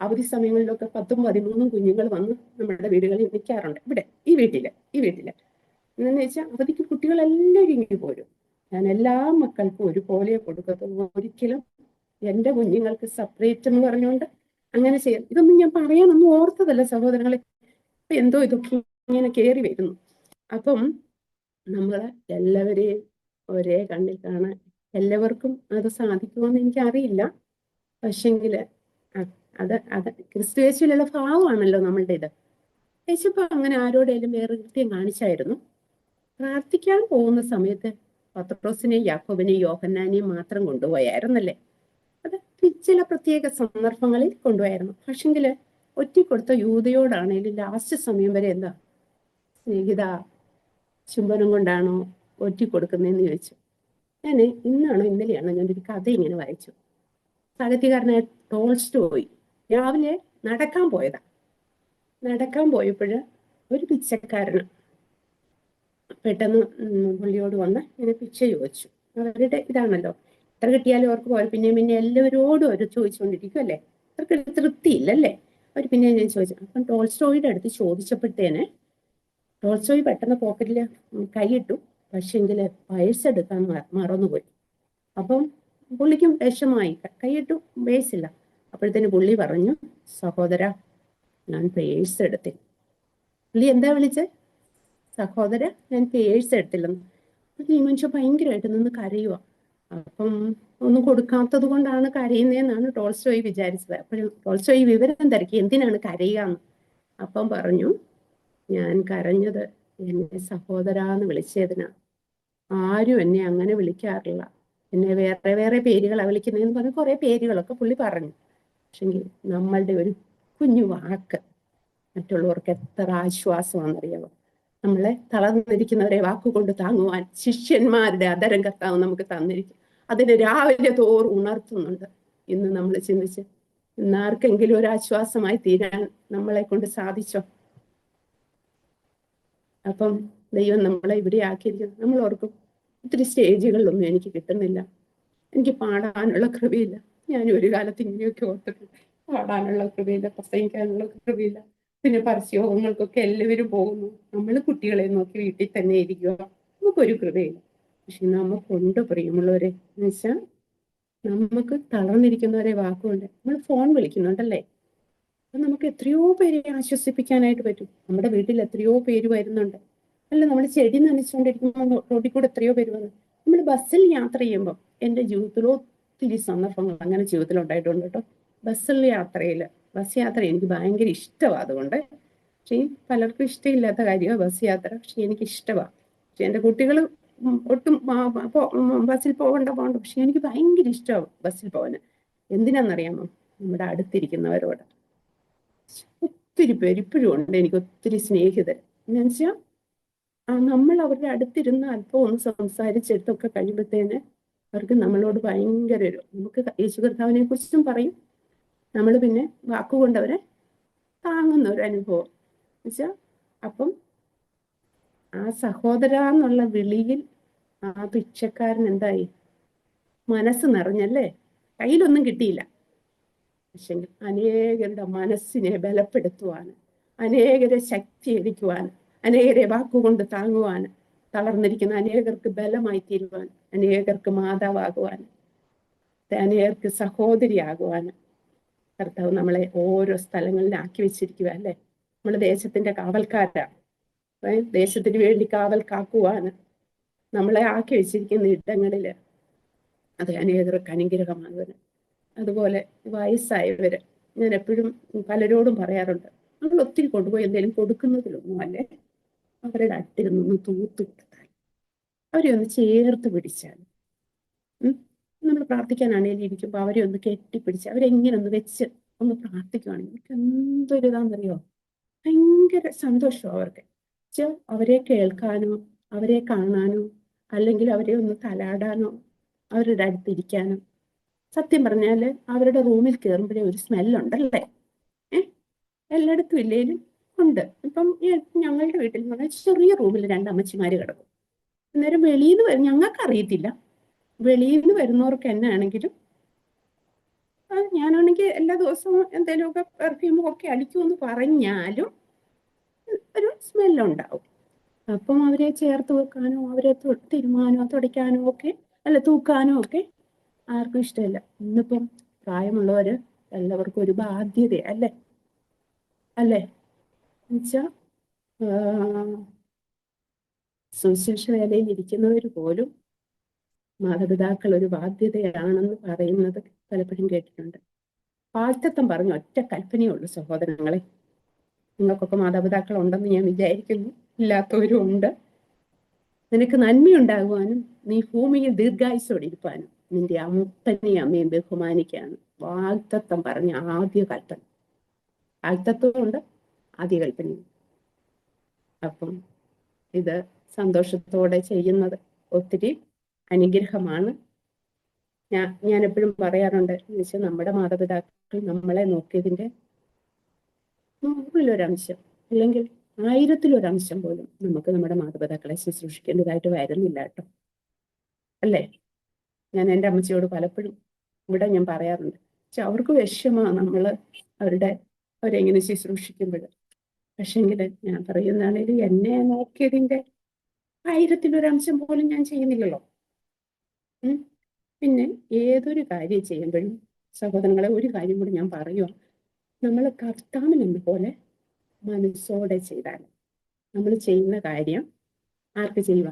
A: അവധി സമയങ്ങളിലൊക്കെ 10ഉം 13ഉം കുഞ്ഞുങ്ങൾ വന്ന് നമ്മുടെ വീടുകളിൽ നിൽക്കാറുണ്ട്. ഈ വീട്ടില് എന്നു വെച്ചാൽ അവധിക്ക് കുട്ടികളെല്ലാവരും ഇങ്ങനെ പോരും. ഞാൻ എല്ലാ മക്കൾക്കും ഒരുപോലെ കൊടുക്കത്തുള്ളൂ. ഒരിക്കലും എൻ്റെ കുഞ്ഞുങ്ങൾക്ക് സെപ്പറേറ്റ് എന്ന് പറഞ്ഞുകൊണ്ട് അങ്ങനെ ചെയ്യാം. ഇതൊന്നും ഞാൻ പറയാനൊന്നും ഓർത്തതല്ല സഹോദരങ്ങളെ. എന്തോ ഇതൊക്കെ ഇങ്ങനെ കയറി വരുന്നു. അപ്പം നമ്മൾ എല്ലാവരെയും ഒരേ കണ്ണിൽ കാണാൻ എല്ലാവർക്കും അത് സാധിക്കുമെന്ന് എനിക്കറിയില്ല. പക്ഷെങ്കിൽ അത് ക്രിസ്തുയേശുവിലുള്ള ഭാവമാണല്ലോ നമ്മളുടെ ഇത്. യേശുപ്പ അങ്ങനെ ആരോടേലും വേറെ കൃത്യം കാണിച്ചായിരുന്നു. പ്രാർത്ഥിക്കാൻ പോകുന്ന സമയത്ത് പത്രോസിനെയും യാക്കോബിനെയും യോഹന്നാനെയും മാത്രം കൊണ്ടുപോയായിരുന്നല്ലേ? അത് ചില പ്രത്യേക സന്ദർഭങ്ങളിൽ കൊണ്ടുപോയായിരുന്നു. പക്ഷെങ്കിൽ ഒറ്റിക്കൊടുത്ത യൂതയോടാണേലും ലാസ്റ്റ് സമയം വരെ എന്താ, സ്നേഹിത ചുംബനം കൊണ്ടാണോ ഒറ്റിക്കൊടുക്കുന്നതെന്ന് ചോദിച്ചു. ഞാൻ ഇന്നലെയാണോ ഞാനൊരു കഥ ഇങ്ങനെ വായിച്ചു. സാഹിത്യകാരനായ ടോൾസ്റ്റോയ് രാവിലെ നടക്കാൻ പോയപ്പോൾ ഒരു പിച്ചക്കാരന് പെട്ടെന്ന് പുള്ളിയോട് വന്ന് ഇങ്ങനെ പിച്ച ചോദിച്ചു. അവരുടെ ഇതാണല്ലോ. എത്ര കിട്ടിയാലും അവർക്ക് പോലെ പിന്നെ എല്ലാവരോടും അവർ ചോദിച്ചുകൊണ്ടിരിക്കും അല്ലേ, അവർക്ക് തൃപ്തിയില്ലല്ലേ. അവർ പിന്നെ ഞാൻ ചോദിച്ചു. അപ്പം ടോൾസ്റ്റോയുടെ അടുത്ത് ചോദിച്ചപ്പോഴത്തേന് ടോൾസ്റ്റോയ് പെട്ടെന്ന് പോക്കറ്റിൽ കൈയിട്ടു, പക്ഷെങ്കിൽ പൈസ എടുക്കാൻ മറന്നുപോയി. അപ്പം പുള്ളിക്കും വിഷമായി, കൈയിട്ടു പേഴ്സില്ല. അപ്പോഴത്തേന് പുള്ളി പറഞ്ഞു, സഹോദര ഞാൻ പേഴ്സ് എടുത്തില്ല. പുള്ളി എന്താ വിളിച്ചത്? സഹോദര ഞാൻ പേഴ്സ് എടുത്തില്ലെന്ന്. ഈ മനുഷ്യൻ ഭയങ്കരമായിട്ട് നിന്ന് കരയുക. അപ്പം ഒന്നും കൊടുക്കാത്തത് കൊണ്ടാണ് കരയുന്നതെന്നാണ് ടോൾസ്റ്റോയ് വിചാരിച്ചത്. അപ്പോഴും ടോൾസ്റ്റോയ് വിവരം തിരക്കി എന്തിനാണ് കരയുക എന്ന്. അപ്പം പറഞ്ഞു, ഞാൻ കരഞ്ഞത് എന്നെ സഹോദരാന്ന് വിളിച്ചതിനാ. ആരും എന്നെ അങ്ങനെ വിളിക്കാറില്ല, എന്നെ വേറെ വേറെ പേരുകളാണ് വിളിക്കുന്നതെന്ന് പറഞ്ഞ് കുറെ പേരുകളൊക്കെ പുള്ളി പറഞ്ഞു. പക്ഷെങ്കിൽ നമ്മളുടെ ഒരു കുഞ്ഞു വാക്ക് മറ്റുള്ളവർക്ക് എത്ര ആശ്വാസമാണെന്നറിയാമോ. നമ്മളെ തളർന്നിരിക്കുന്നവരെ വാക്കുകൊണ്ട് താങ്ങുവാൻ ശിഷ്യന്മാരുടെ അതരം കർത്താവ് നമുക്ക് തന്നിരിക്കും. അതിന് രാവിലെ തോറും ഉണർത്തുന്നുണ്ട്. ഇന്ന് നമ്മൾ ചിന്തിച്ച് ഇന്ന് ആർക്കെങ്കിലും ഒരു ആശ്വാസമായി തീരാൻ നമ്മളെ കൊണ്ട് സാധിച്ചോ? അപ്പം ദൈവം നമ്മളെ ഇവിടെ ആക്കിയിരിക്കുന്നു. നമ്മൾ ഓർക്കും, ഒത്തിരി സ്റ്റേജുകളിലൊന്നും എനിക്ക് കിട്ടുന്നില്ല, എനിക്ക് പാടാനുള്ള കൃപയില്ല. ഞാൻ ഒരു കാലത്ത് ഇങ്ങനെയൊക്കെ ഓർത്തിട്ടുണ്ട്, പാടാനുള്ള കൃപയില്ല, പ്രസംഗിക്കാനുള്ള കൃപയില്ല, പിന്നെ പരസ്യയോഗങ്ങൾക്കൊക്കെ എല്ലാവരും പോകുന്നു, നമ്മൾ കുട്ടികളെ നോക്കി വീട്ടിൽ തന്നെ ഇരിക്കുക, നമുക്കൊരു കൃപയില്ല. പക്ഷെ നമുക്കുണ്ട് പ്രിയമുള്ളവരെ, എന്ന് വെച്ചാൽ നമുക്ക് തളർന്നിരിക്കുന്നവരെ വാക്കുകൊണ്ട് നമ്മൾ ഫോൺ വിളിക്കുന്നുണ്ടല്ലേ. അപ്പൊ നമുക്ക് എത്രയോ പേരെ ആശ്വസിപ്പിക്കാനായിട്ട് പറ്റും. നമ്മുടെ വീട്ടിൽ എത്രയോ പേര് വരുന്നുണ്ട് അല്ല, നമ്മൾ ചെടി നനച്ചുകൊണ്ടിരിക്കുമ്പോൾ റോഡിൽ കൂടെ എത്രയോ പേര് വന്നു. നമ്മൾ ബസ്സിൽ യാത്ര ചെയ്യുമ്പോൾ, എൻ്റെ ജീവിതത്തിൽ ഒത്തിരി സന്ദർഭങ്ങൾ അങ്ങനെ ജീവിതത്തിൽ ഉണ്ടായിട്ടുണ്ട് കേട്ടോ. ബസ് യാത്ര എനിക്ക് ഭയങ്കര ഇഷ്ടമാണ്. അതുകൊണ്ട് പക്ഷേ പലർക്കും ഇഷ്ടമില്ലാത്ത കാര്യമാണ് ബസ് യാത്ര, പക്ഷെ എനിക്ക് ഇഷ്ടമാണ്. പക്ഷെ എൻ്റെ കുട്ടികൾ ഒട്ടും ബസ്സിൽ പോകണ്ട. പക്ഷെ എനിക്ക് ഭയങ്കര ഇഷ്ടമാണ് ബസ്സിൽ പോകാൻ. എന്തിനാണെന്നറിയാമോ? നമ്മുടെ അടുത്തിരിക്കുന്നവരോട്. ഒത്തിരി പേര് ഇപ്പോഴും ഉണ്ട് എനിക്ക് ഒത്തിരി സ്നേഹിതർ. എന്ന് വെച്ചാൽ നമ്മൾ അവരുടെ അടുത്തിരുന്ന് അല്പം ഒന്ന് സംസാരിച്ചെടുത്തൊക്കെ കഴിയുമ്പോഴത്തേന് അവർക്ക് നമ്മളോട് ഭയങ്കര നമുക്ക് യേശു കർത്താവിനെ കുറിച്ചും പറയും, നമ്മൾ പിന്നെ വാക്കുകൊണ്ട് അവരെ താങ്ങുന്ന ഒരു അനുഭവം വെച്ചാൽ. അപ്പം ആ സഹോദര എന്നുള്ള വിളിയിൽ ആ ഭിക്ഷക്കാരൻ എന്തായി? മനസ്സ് നിറഞ്ഞല്ലേ. കയ്യിലൊന്നും കിട്ടിയില്ല, പക്ഷെ അനേകരുടെ മനസ്സിനെ ബലപ്പെടുത്തുവാൻ, അനേകരെ ശക്തീകരിക്കുവാൻ, അനേകരെ വാക്കുകൊണ്ട് താങ്ങുവാൻ, തളർന്നിരിക്കുന്ന അനേകർക്ക് ബലമായി തീരുവാൻ, അനേകർക്ക് മാതാവാകുവാൻ, അനേകർക്ക് സഹോദരിയാകുവാൻ കർത്താവ് നമ്മളെ ഓരോ സ്ഥലങ്ങളിലാക്കി വെച്ചിരിക്കുക അല്ലേ. നമ്മൾ ദേശത്തിന്റെ കാവൽക്കാരാണ്. ദേശത്തിന് വേണ്ടി കാവൽ കാക്കുവാൻ നമ്മളെ ആക്കി വെച്ചിരിക്കുന്ന ഇടങ്ങളില് അത് അനേകർക്ക് അനുഗ്രഹമാകുവാൻ. അതുപോലെ വയസ്സായവര്, ഞാൻ എപ്പോഴും പലരോടും പറയാറുണ്ട്, നമ്മൾ ഒത്തിരി കൊണ്ടുപോയി എന്തെങ്കിലും കൊടുക്കുന്നതിലൊന്നും അല്ലേ, അവരുടെ അടുത്തിൽ നിന്ന് തൂത്ത് കൊടുത്താൽ, അവരെ ഒന്ന് ചേർത്ത് പിടിച്ചാൽ, നമ്മൾ പ്രാർത്ഥിക്കാനാണെങ്കിലും ഇരിക്കുമ്പോൾ അവരെ ഒന്ന് കെട്ടിപ്പിടിച്ച് അവരെങ്ങനെ ഒന്ന് വെച്ച് ഒന്ന് പ്രാർത്ഥിക്കുകയാണെങ്കിൽ എനിക്ക് എന്തൊരു ഇതാണെന്നറിയോ, ഭയങ്കര സന്തോഷവും അവർക്ക്. അവരെ കേൾക്കാനോ അവരെ കാണാനോ അല്ലെങ്കിൽ അവരെ ഒന്ന് തലാടാനോ അവരുടെ അടുത്തിരിക്കാനോ. സത്യം പറഞ്ഞാല് അവരുടെ റൂമിൽ കയറുമ്പോഴേ ഒരു സ്മെല്ലുണ്ടല്ലേ. എല്ലായിടത്തും ഇല്ലേലും ഉണ്ട്. ഇപ്പം ഞങ്ങളുടെ വീട്ടിൽ എന്ന് പറഞ്ഞാൽ ചെറിയ റൂമിൽ 2 അമ്മച്ചിമാര് കിടക്കും. അന്നേരം വെളിയിൽ നിന്ന് ഞങ്ങൾക്ക് അറിയത്തില്ല, വെളിയിൽ നിന്ന് വരുന്നവർക്ക് എന്നാണെങ്കിലും ഞാനാണെങ്കിൽ എല്ലാ ദിവസവും എന്തെങ്കിലുമൊക്കെ പെർഫ്യൂമും ഒക്കെ അടിക്കുമെന്ന് പറഞ്ഞാലും ഒരു സ്മെല്ലുണ്ടാവും. അപ്പം അവരെ ചേർത്ത് വെക്കാനോ അവരെ തിരുമാനോ തുടയ്ക്കാനോ ഒക്കെ അല്ല തൂക്കാനോ ഒക്കെ ആർക്കും ഇഷ്ടമില്ല. ഇന്നിപ്പം പ്രായമുള്ളവര് എല്ലാവർക്കും ഒരു ബാധ്യത അല്ലേ എന്നുവെച്ചാ സുവിശേഷ വേലയിൽ ഇരിക്കുന്നവർ പോലും മാതാപിതാക്കൾ ഒരു ബാധ്യതയാണെന്ന് പറയുന്നത് പലപ്പോഴും കേട്ടിട്ടുണ്ട്. വാഗ്ദത്തം പറഞ്ഞ ഒറ്റ കൽപ്പനയുള്ളൂ സഹോദരങ്ങളെ. നിങ്ങൾക്കൊക്കെ മാതാപിതാക്കൾ ഉണ്ടെന്ന് ഞാൻ വിചാരിക്കുന്നു, ഇല്ലാത്തവരും ഉണ്ട്. നിനക്ക് നന്മയുണ്ടാകുവാനും നീ ഭൂമിയിൽ ദീർഘായുസോടെ ഇരിപ്പാനും നിന്റെ അപ്പനെയും അമ്മയും ബഹുമാനിക്കാണ് വാഗ്ദത്തം പറഞ്ഞ ആദ്യ കൽപ്പന. വാഗ്ദത്തമുണ്ട്, ആദ്യ കൽപ്പനയും. അപ്പം ഇത് സന്തോഷത്തോടെ ചെയ്യുന്നത് ഒത്തിരി അനുഗ്രഹമാണ്. ഞാൻ എപ്പോഴും പറയാറുണ്ട്, എന്ന് വെച്ചാൽ നമ്മുടെ മാതാപിതാക്കൾ നമ്മളെ നോക്കിയതിൻ്റെ 100-ൽ-1 അല്ലെങ്കിൽ 1000-ൽ-1 പോലും നമുക്ക് നമ്മുടെ മാതാപിതാക്കളെ ശുശ്രൂഷിക്കേണ്ടതായിട്ട് വരുന്നില്ല കേട്ടോ, അല്ലേ? ഞാൻ എൻ്റെ അമ്മച്ചിയോട് പലപ്പോഴും ഇവിടെ ഞാൻ പറയാറുണ്ട്. പക്ഷെ അവർക്ക് വിഷമമാണ് അവരെങ്ങനെ ശുശ്രൂഷിക്കുമ്പോൾ. പക്ഷെങ്കിൽ ഞാൻ പറയുന്നതാണെങ്കിൽ എന്നെ നോക്കിയതിൻ്റെ 1000-ലൊരംശം പോലും ഞാൻ ചെയ്യുന്നില്ലല്ലോ. പിന്നെ ഏതൊരു കാര്യം ചെയ്യുമ്പോഴും സഹോദരങ്ങളെ ഒരു കാര്യം കൂടി ഞാൻ പറയുക, നമ്മൾ കർത്താവിനെന്ന പോലെ മനസ്സോടെ ചെയ്താൽ നമ്മൾ ചെയ്യുന്ന കാര്യം ആർക്ക് ചെയ്യുക?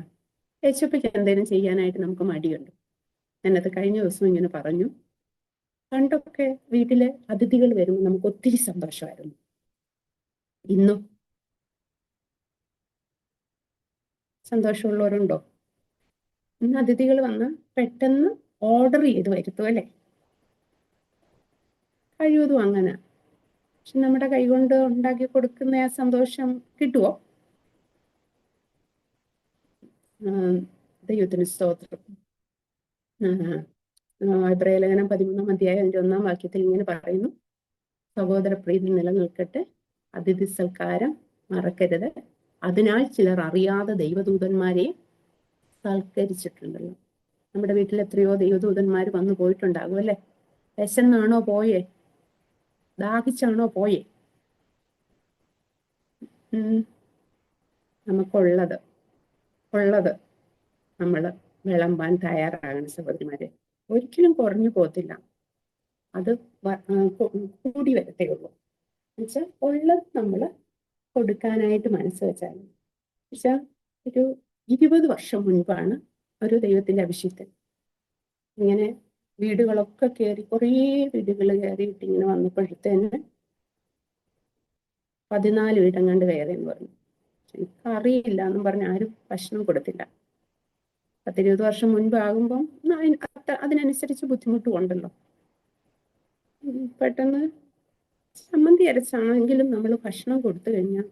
A: യേശുപ്പയ്ക്ക് എന്തെങ്കിലും ചെയ്യാനായിട്ട് നമുക്ക് മടിയുണ്ട്. ഞാനത് കഴിഞ്ഞ ദിവസം ഇങ്ങനെ പറഞ്ഞു. പണ്ടൊക്കെ വീട്ടില് അതിഥികൾ വരുമ്പോൾ നമുക്ക് ഒത്തിരി സന്തോഷമായിരുന്നു. ഇന്നും സന്തോഷമുള്ളവരുണ്ടോ? ഇന്ന് അതിഥികൾ വന്ന് പെട്ടെന്ന് ഓർഡർ ചെയ്ത് വരുത്തും അല്ലേ? കഴിവതും അങ്ങനെ. പക്ഷെ നമ്മുടെ കൈകൊണ്ട് ഉണ്ടാക്കി കൊടുക്കുന്ന ആ സന്തോഷം കിട്ടുമോ? ദൈവത്തിന് സ്തോത്രം. എബ്രായലേഖനം 13-ാം അധ്യായം 1-ാം വാക്യത്തിൽ ഇങ്ങനെ പറയുന്നു, സഹോദര പ്രീതി നിലനിൽക്കട്ടെ, അതിഥി സൽക്കാരം മറക്കരുത്, അതിനാൽ ചിലർ അറിയാതെ ദൈവദൂതന്മാരെ സൽക്കരിച്ചിട്ടുണ്ടല്ലോ. നമ്മുടെ വീട്ടിൽ എത്രയോ ദൈവദൂതന്മാർ വന്നു പോയിട്ടുണ്ടാകും അല്ലെ? വിശന്നാണോ പോയേ? ദാഹിച്ചാണോ പോയേ? നമുക്കുള്ളത് നമ്മൾ വിളമ്പാൻ തയ്യാറാകണം സഹോദരിമാരെ. ഒരിക്കലും കുറഞ്ഞു പോകത്തില്ല, അത് കൂടി വരത്തേ ഉള്ളൂ. എന്നുവെച്ചാൽ ഉള്ളത് നമ്മൾ കൊടുക്കാനായിട്ട് മനസ്സ് വെച്ചാൽ. പക്ഷെ ഒരു 20 വർഷം മുൻപാണ് ഒരു ദൈവത്തിന്റെ അഭിഷിക്തൻ ഇങ്ങനെ വീടുകളൊക്കെ കയറി, കുറേ വീടുകൾ കയറിയിട്ട് ഇങ്ങനെ വന്നപ്പോഴത്തേന് 14 വീടം കണ്ട് കയറി എന്ന് പറഞ്ഞു. എനിക്കറിയില്ല എന്നും പറഞ്ഞ് ആരും ഭക്ഷണം കൊടുത്തില്ല. 10-20 വർഷം മുൻപാകുമ്പം അതിനനുസരിച്ച് ബുദ്ധിമുട്ടും ഉണ്ടല്ലോ. പെട്ടെന്ന് ചമ്മന്തി അരച്ചാണെങ്കിലും നമ്മൾ ഭക്ഷണം കൊടുത്തു കഴിഞ്ഞാൽ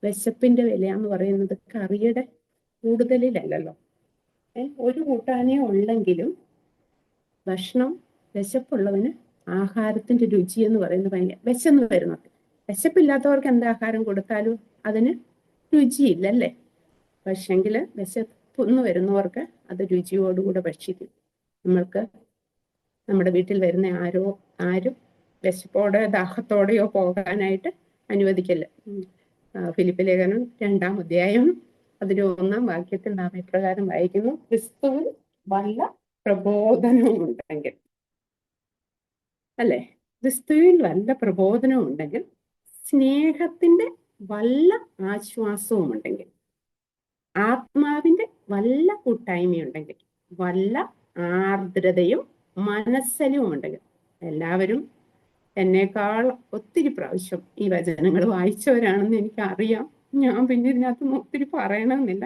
A: വിശപ്പിന്റെ വിലയാന്ന് പറയുന്നത് കറിയുടെ കൂടുതലിലല്ലല്ലോ. ഒരു കൂട്ടാനേ ഉള്ളെങ്കിലും ഭക്ഷണം, വിശപ്പുള്ളവന് ആഹാരത്തിന്റെ രുചി എന്ന് പറയുന്നത് ഭയങ്കര വിശന്ന് വരുന്നത്. വിശപ്പില്ലാത്തവർക്ക് എന്ത് ആഹാരം കൊടുത്താലും അതിന് രുചിയില്ലല്ലേ? പക്ഷെങ്കിൽ വിശപ്പൊന്ന് വരുന്നവർക്ക് അത് രുചിയോടുകൂടെ ഭക്ഷിക്കും. നമ്മൾക്ക് നമ്മുടെ വീട്ടിൽ വരുന്ന ആരും വിശപ്പോടെ ദാഹത്തോടെയോ പോകാനായിട്ട് അനുവദിക്കല്ല. ഫിലിപ്പ് ലേഖനം 2-ാം അധ്യായം 1-ാം വാക്യത്തിൽ നാം ഇപ്രകാരം വായിക്കുന്നു, ക്രിസ്തുവിൽ വല്ല പ്രബോധനവും ഉണ്ടെങ്കിൽ അല്ലെ? ക്രിസ്തുവിൽ വല്ല പ്രബോധനവും ഉണ്ടെങ്കിൽ, സ്നേഹത്തിന്റെ വല്ല ആശ്വാസവും ഉണ്ടെങ്കിൽ, ആത്മാവിന്റെ വല്ല കൂട്ടായ്മയുണ്ടെങ്കിൽ, വല്ല ആർദ്രതയും മനസ്സലിവും ഉണ്ടെങ്കിൽ. എല്ലാവരും എന്നേക്കാൾ ഒത്തിരി പ്രാവശ്യം ഈ വചനങ്ങൾ വായിച്ചവരാണെന്ന് എനിക്കറിയാം. ഞാൻ പിന്നെ ഇതിനകത്ത് ഒത്തിരി പറയണമെന്നില്ല.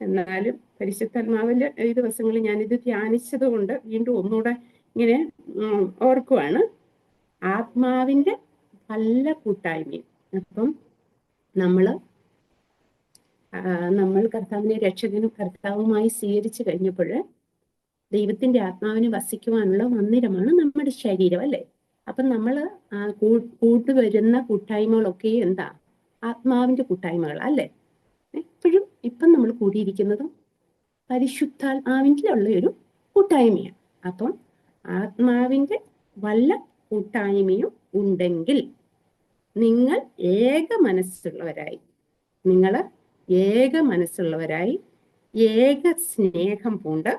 A: എന്നാലും പരിശുദ്ധാത്മാവിന്റെ ഈ ദിവസങ്ങളിൽ ഞാനിത് ധ്യാനിച്ചത് കൊണ്ട് വീണ്ടും ഒന്നുകൂടെ ഇങ്ങനെ ഓർക്കുവാണ്. ആത്മാവിന്റെ വല്ല കൂട്ടായ്മയും. അപ്പം നമ്മൾ കർത്താവിനെ രക്ഷകനും കർത്താവുമായി സ്വീകരിച്ചു കഴിഞ്ഞപ്പോൾ ദൈവത്തിന്റെ ആത്മാവിന് വസിക്കുവാനുള്ള മന്ദിരമാണ് നമ്മുടെ ശരീരം അല്ലെ? അപ്പം നമ്മൾ കൂട്ടുവരുന്ന കൂട്ടായ്മകളൊക്കെ എന്താ? ആത്മാവിന്റെ കൂട്ടായ്മകൾ അല്ലേ? ഇപ്പം നമ്മൾ കൂടിയിരിക്കുന്നതും പരിശുദ്ധാത്മാവിൻ്റെ ഉള്ള ഒരു കൂട്ടായ്മയാണ്. അപ്പം ആത്മാവിന്റെ വല്ല കൂട്ടായ്മയും ഉണ്ടെങ്കിൽ നിങ്ങൾ ഏക മനസ്സുള്ളവരായി ഏക സ്നേഹം പൂണ്ട്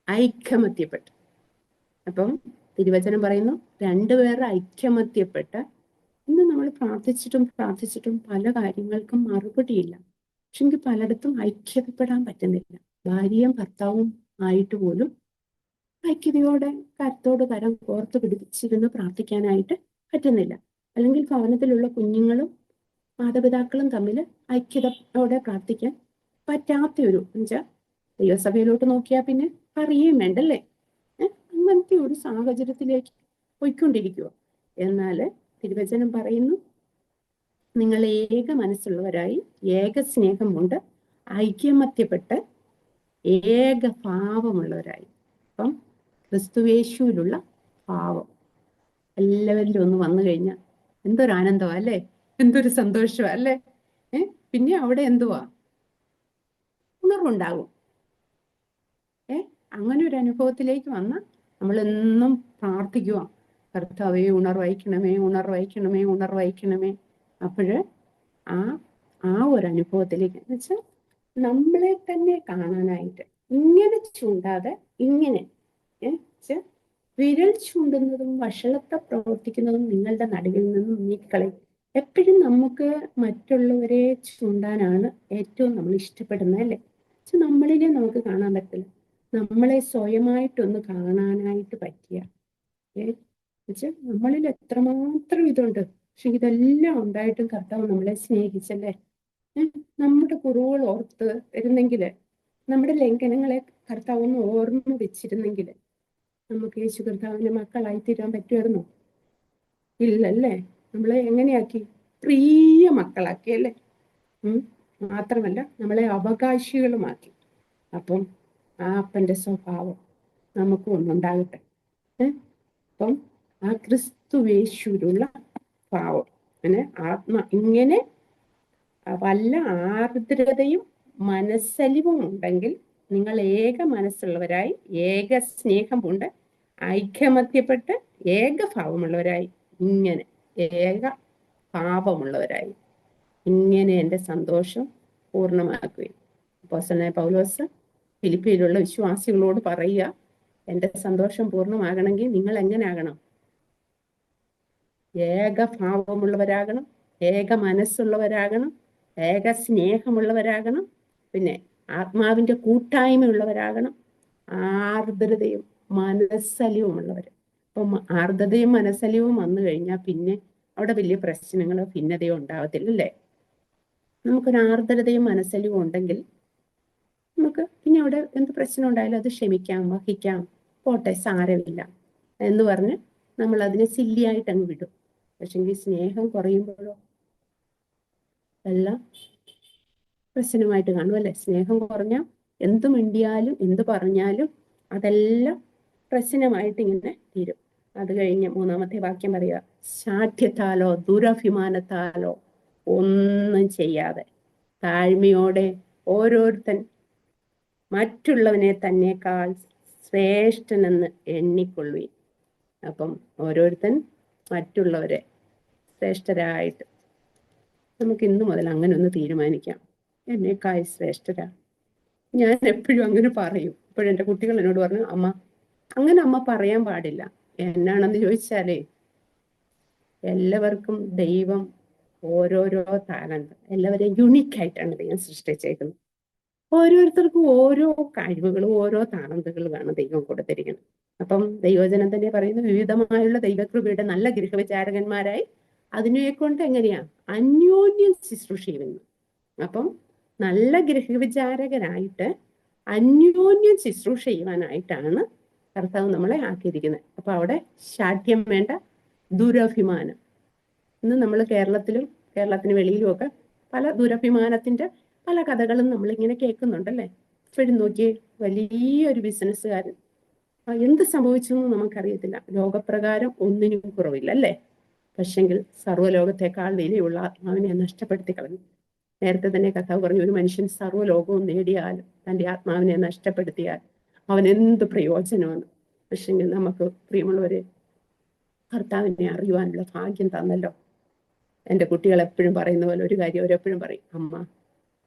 A: ഐക്യമത്യപ്പെട്ട്. അപ്പം തിരുവചനം പറയുന്നു, രണ്ടുപേരുടെ ഐക്യമത്യപ്പെട്ട്. ഇന്ന് നമ്മൾ പ്രാർത്ഥിച്ചിട്ടും പല കാര്യങ്ങൾക്കും മറുപടിയില്ല. പക്ഷെങ്കിൽ പലയിടത്തും ഐക്യപ്പെടാൻ പറ്റുന്നില്ല. ഭാര്യയും ഭർത്താവും ആയിട്ട് പോലും ഐക്യതയോടെ കരത്തോട് കരം കോർത്ത് പിടിച്ചിരുന്ന് പ്രാർത്ഥിക്കാനായിട്ട് പറ്റുന്നില്ല. അല്ലെങ്കിൽ ഭവനത്തിലുള്ള കുഞ്ഞുങ്ങളും മാതാപിതാക്കളും തമ്മിൽ ഐക്യതയോടെ പ്രാർത്ഥിക്കാൻ പറ്റാത്തൊരു ദൈവസഭയിലോട്ട് നോക്കിയാൽ പിന്നെ അറിയുകയും വേണ്ടല്ലേ? അങ്ങനത്തെ ഒരു സാഹചര്യത്തിലേക്ക് പോയിക്കൊണ്ടിരിക്കുക. എന്നാൽ തിരുവചനം പറയുന്നു, നിങ്ങൾ ഏക മനസ്സുള്ളവരായി ഏക സ്നേഹം കൊണ്ട് ഐക്യമത്യപ്പെട്ട് ഏക ഭാവമുള്ളവരായി. അപ്പം ക്രിസ്തുവേശുവിലുള്ള ഭാവം എല്ലാവരിലും ഒന്ന് വന്നു കഴിഞ്ഞാൽ എന്തൊരു ആനന്ദമാ അല്ലേ? എന്തൊരു സന്തോഷമാ അല്ലേ? പിന്നെ അവിടെ എന്തുവാ? ഉണർവുണ്ടാകും. അങ്ങനെ ഒരു അനുഭവത്തിലേക്ക് വന്ന് നമ്മളെന്നും പ്രാർത്ഥിക്കുക, കർത്താവേ ഉണർവഹിക്കണമേ, ഉണർവഹിക്കണമേ, ഉണർവഹിക്കണമേ. അപ്പോഴ് ആ ആ ഒരു അനുഭവത്തിലേക്ക് എന്ന് വെച്ചാൽ നമ്മളെ തന്നെ കാണാനായിട്ട് ഇങ്ങനെ ചൂണ്ടാതെ ഇങ്ങനെ വിരൽ ചൂണ്ടുന്നതും വഷളത്തെ പ്രവർത്തിക്കുന്നതും നിങ്ങളുടെ നടുവിൽ നിന്നും നീക്കളയും. എപ്പോഴും നമുക്ക് മറ്റുള്ളവരെ ചൂണ്ടാനാണ് ഏറ്റവും നമ്മൾ ഇഷ്ടപ്പെടുന്നത്, അല്ലേ? പക്ഷെ നമ്മളിലെ നമുക്ക് കാണാൻ പറ്റില്ല. നമ്മളെ സ്വയമായിട്ടൊന്ന് കാണാനായിട്ട് പറ്റിയ വെച്ചാൽ നമ്മളിൽ എത്രമാത്രം ഇതുണ്ട്. പക്ഷെ ഇതെല്ലാം ഉണ്ടായിട്ടും കർത്താവ് നമ്മളെ സ്നേഹിച്ചല്ലേ. നമ്മുടെ കുറവുകൾ ഓർത്ത് വരുന്നെങ്കിൽ, നമ്മുടെ ലംഘനങ്ങളെ കർത്താവ് ഒന്ന് ഓർമ്മ വെച്ചിരുന്നെങ്കിൽ നമുക്ക് യേശു കർത്താവിന്റെ മക്കളായി തീരാൻ പറ്റുമായിരുന്നോ? ഇല്ലല്ലേ. നമ്മളെ എങ്ങനെയാക്കി? പ്രിയ മക്കളാക്കി, അല്ലേ? മാത്രമല്ല നമ്മളെ അവകാശികളുമാക്കി. അപ്പം ആ അപ്പന്റെ സ്വഭാവം നമുക്കും ഒന്നുണ്ടാകട്ടെ. അപ്പം ആ ക്രിസ്തുവേശുവിലുള്ള ഭാവം ഇങ്ങനെ വല്ല ആർദ്രതയും മനസ്സലിവും ഉണ്ടെങ്കിൽ നിങ്ങൾ ഏക മനസ്സുള്ളവരായി, ഏക സ്നേഹം കൊണ്ട് ഐക്യമത്യപ്പെട്ട് ഏകഭാവമുള്ളവരായി, ഇങ്ങനെ ഏക ഭാവമുള്ളവരായി ഇങ്ങനെ എൻ്റെ സന്തോഷം പൂർണ്ണമാക്കുകയും. അപ്പോസ്തലനായ പൗലോസ് ഫിലിപ്പിയിലുള്ള വിശ്വാസികളോട് പറയുക, എൻ്റെ സന്തോഷം പൂർണ്ണമാകണമെങ്കിൽ നിങ്ങൾ എങ്ങനെ ആകണം? ഏകഭാവമുള്ളവരാകണം, ഏക മനസ്സുള്ളവരാകണം, ഏക സ്നേഹമുള്ളവരാകണം, പിന്നെ ആത്മാവിൻ്റെ കൂട്ടായ്മയുള്ളവരാകണം, ആർദ്രതയും മനസ്സലിവുമുള്ളവർ. അപ്പം ആർദ്രതയും മനസ്സലിവും വന്നു കഴിഞ്ഞാൽ പിന്നെ അവിടെ വലിയ പ്രശ്നങ്ങളോ ഭിന്നതയോ ഉണ്ടാവത്തില്ല, അല്ലേ? നമുക്കൊരു ആർദ്രതയും മനസ്സലിവും ഉണ്ടെങ്കിൽ നമുക്ക് പിന്നെ അവിടെ എന്ത് പ്രശ്നം ഉണ്ടായാലും അത് ക്ഷമിക്കാം, വഹിക്കാം, പോട്ടെ, സാരമില്ല എന്ന് പറഞ്ഞ് നമ്മൾ അതിനെ സില്ലിയായിട്ട് അങ്ങ് വിടും. പക്ഷെങ്കിൽ സ്നേഹം കുറയുമ്പോഴോ എല്ലാം പ്രശ്നമായിട്ട് കാണും, അല്ലേ? സ്നേഹം കുറഞ്ഞാൽ എന്ത് മിണ്ടിയാലും എന്ത് പറഞ്ഞാലും അതെല്ലാം പ്രശ്നമായിട്ട് ഇങ്ങനെ തീരും. അത് കഴിഞ്ഞ് മൂന്നാമത്തെ വാക്യം പറയുക, ശാഠ്യത്താലോ ദുരഭിമാനത്താലോ ഒന്നും ചെയ്യാതെ താഴ്മയോടെ ഓരോരുത്തൻ മറ്റുള്ളവനെ തന്നെക്കാൾ ശ്രേഷ്ഠനെന്ന് എണ്ണിക്കൊള്ളുകയും. അപ്പം ഓരോരുത്തൻ മറ്റുള്ളവരെ ശ്രേഷ്ഠരായിട്ട് നമുക്ക് ഇന്നു മുതൽ അങ്ങനെ ഒന്ന് തീരുമാനിക്കാം. എന്നേക്കാൾ ശ്രേഷ്ഠരാ. ഞാൻ എപ്പോഴും അങ്ങനെ പറയും. ഇപ്പോഴും എൻ്റെ കുട്ടികൾ എന്നോട് പറഞ്ഞു, അമ്മ അങ്ങനെ അമ്മ പറയാൻ പാടില്ല. എന്നാണെന്ന് ചോദിച്ചാലേ, എല്ലാവർക്കും ദൈവം ഓരോരോ താലന്ത്, എല്ലാവരെയും യുണീക്കായിട്ടാണ് ദൈവം സൃഷ്ടിച്ചേക്കുന്നത്. ഓരോരുത്തർക്കും ഓരോ കഴിവുകളും ഓരോ താലന്തുകളാണ് ദൈവം കൊടുത്തിരിക്കുന്നത്. അപ്പം ദൈവജനം തന്നെ പറയുന്ന വിവിധമായുള്ള ദൈവകൃപയുടെ നല്ല ഗൃഹവിചാരകന്മാരായി അതിനെ കൊണ്ട് എങ്ങനെയാ അന്യോന്യം ശുശ്രൂഷ ചെയ്യുന്നു. അപ്പം നല്ല ഗൃഹവിചാരകരായിട്ട് അന്യോന്യം ശുശ്രൂഷ ചെയ്യുവാനായിട്ടാണ് കർത്താവ് നമ്മളെ ആക്കിയിരിക്കുന്നത്. അപ്പൊ അവിടെ ശാഠ്യം വേണ്ട, ദുരഭിമാനം. ഇന്ന് നമ്മൾ കേരളത്തിന് വെളിയിലുമൊക്കെ പല ദുരഭിമാനത്തിന്റെ പല കഥകളും നമ്മളിങ്ങനെ കേൾക്കുന്നുണ്ടല്ലേ. ഇപ്പോഴും നോക്കി വലിയൊരു ബിസിനസ്സുകാരൻ എന്ത് സംഭവിച്ചു എന്ന് നമുക്കറിയത്തില്ല. ലോകപ്രകാരം ഒന്നിനും കുറവില്ല, അല്ലേ? പക്ഷെങ്കിൽ സർവ്വലോകത്തെക്കാൾ വിലയുള്ള ആത്മാവിനെ നഷ്ടപ്പെടുത്തി കളഞ്ഞു. നേരത്തെ തന്നെ കർത്താവ് പറഞ്ഞു, ഒരു മനുഷ്യൻ സർവ്വലോകവും നേടിയാലും തൻ്റെ ആത്മാവിനെ നഷ്ടപ്പെടുത്തിയാൽ അവൻ എന്ത് പ്രയോജനമാണ്. പക്ഷെങ്കിൽ നമുക്ക് പ്രിയമുള്ളവരെ കർത്താവിനെ അറിയുവാനുള്ള ഭാഗ്യം തന്നല്ലോ. എൻ്റെ കുട്ടികൾ എപ്പോഴും പറയുന്ന പോലെ ഒരു കാര്യം അവരെപ്പോഴും പറയും, അമ്മ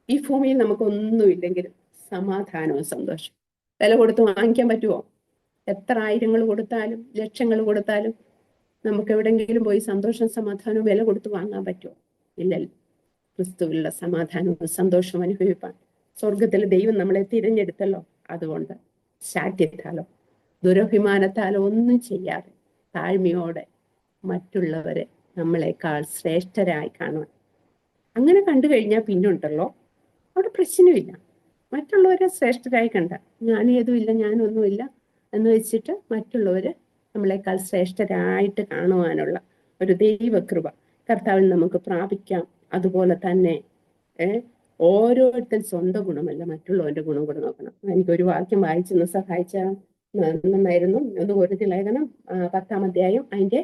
A: ഈ ഭൂമിയിൽ നമുക്കൊന്നുമില്ലെങ്കിലും സമാധാനവും സന്തോഷം വില കൊടുത്ത് വാങ്ങിക്കാൻ പറ്റുമോ? എത്ര ആയിരങ്ങൾ കൊടുത്താലും ലക്ഷങ്ങൾ കൊടുത്താലും നമുക്ക് എവിടെയെങ്കിലും പോയി സന്തോഷം സമാധാനവും വില കൊടുത്ത് വാങ്ങാൻ പറ്റുമോ? ഇല്ലല്ലോ. ക്രിസ്തുവിലുള്ള സമാധാനവും സന്തോഷവും അനുഭവിപ്പാൻ സ്വർഗത്തിൽ ദൈവം നമ്മളെ തിരഞ്ഞെടുത്തല്ലോ. അതുകൊണ്ട് ശാഠ്യത്താലോ ദുരഭിമാനത്താലോ ഒന്നും ചെയ്യാതെ താഴ്മയോടെ മറ്റുള്ളവരെ നമ്മളെക്കാൾ ശ്രേഷ്ഠരായി കാണുവാൻ. അങ്ങനെ കണ്ടു കഴിഞ്ഞാൽ പിന്നുണ്ടല്ലോ അവിടെ പ്രശ്നമില്ല. മറ്റുള്ളവരെ ശ്രേഷ്ഠരായി കണ്ട ഞാനേതുമില്ല, ഞാനൊന്നുമില്ല എന്ന് വെച്ചിട്ട് മറ്റുള്ളവര് നമ്മളെക്കാൾ ശ്രേഷ്ഠരായിട്ട് കാണുവാനുള്ള ഒരു ദൈവകൃപ കർത്താവിൽ നമുക്ക് പ്രാപിക്കാം. അതുപോലെ തന്നെ ഓരോരുത്തർ സ്വന്തം ഗുണമല്ല മറ്റുള്ളവരുടെ ഗുണം കൂടെ നോക്കണം. എനിക്കൊരു വാക്യം വായിച്ചെന്ന് സഹായിച്ച നന്നായിരുന്നു. ഒന്ന് കൊരിന്ത്യർ ലേഖനം 10-ാം അധ്യായം അതിന്റെ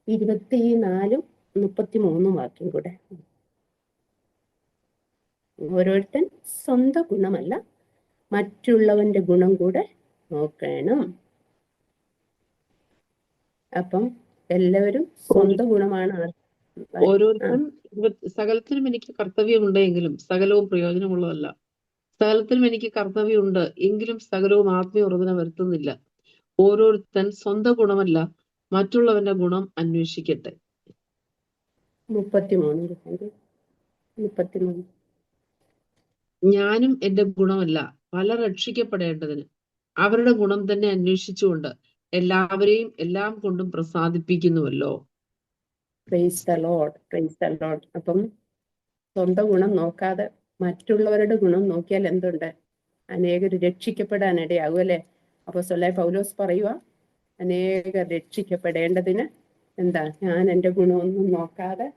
A: 24-ഉം 33-ഉം വാക്യം കൂടെ. ഓരോരുത്തൻ സ്വന്തം ഗുണമല്ല മറ്റുള്ളവന്റെ ഗുണം കൂടെ നോക്കണം. അപ്പം എല്ലാവരും സ്വന്തം ഗുണമാണ്
B: ഓരോരുത്തരും സകലത്തിനും എനിക്ക് കർത്തവ്യമുണ്ടെങ്കിലും സകലവും പ്രയോജനമുള്ളതല്ല. സകലത്തിനും എനിക്ക് കർത്തവ്യമുണ്ട് എങ്കിലും സകലവും ആത്മീയ ഉറവിടം വരുത്തുന്നില്ല. ഓരോരുത്തൻ സ്വന്തം ഗുണമല്ല മറ്റുള്ളവന്റെ ഗുണം അന്വേഷിക്കട്ടെ.
A: 33.
B: ഞാനും എന്റെ ഗുണമല്ല പലർ രക്ഷിക്കപ്പെടേണ്ടതിന് അവരുടെ ഗുണം തന്നെ അന്വേഷിച്ചുകൊണ്ട് എല്ലാവരെയും എല്ലാം കൊണ്ടും പ്രസാദിപ്പിക്കുന്നുവല്ലോ.
A: Praise the lord, praise the lord. അപ്പം സ്വന്തം ഗുണം നോക്കാതെ മറ്റുള്ളവരുടെ ഗുണം നോക്കിയാൽ എന്തുണ്ട്? അനേകർ രക്ഷിക്കപ്പെടാനിടയാകും അല്ലേ? അപ്പോസ്തലനായ പൗലോസ് പറയുക, അനേകർ രക്ഷിക്കപ്പെടേണ്ടതിന് എന്താ, ഞാൻ എൻ്റെ ഗുണമൊന്നും നോക്കാതെ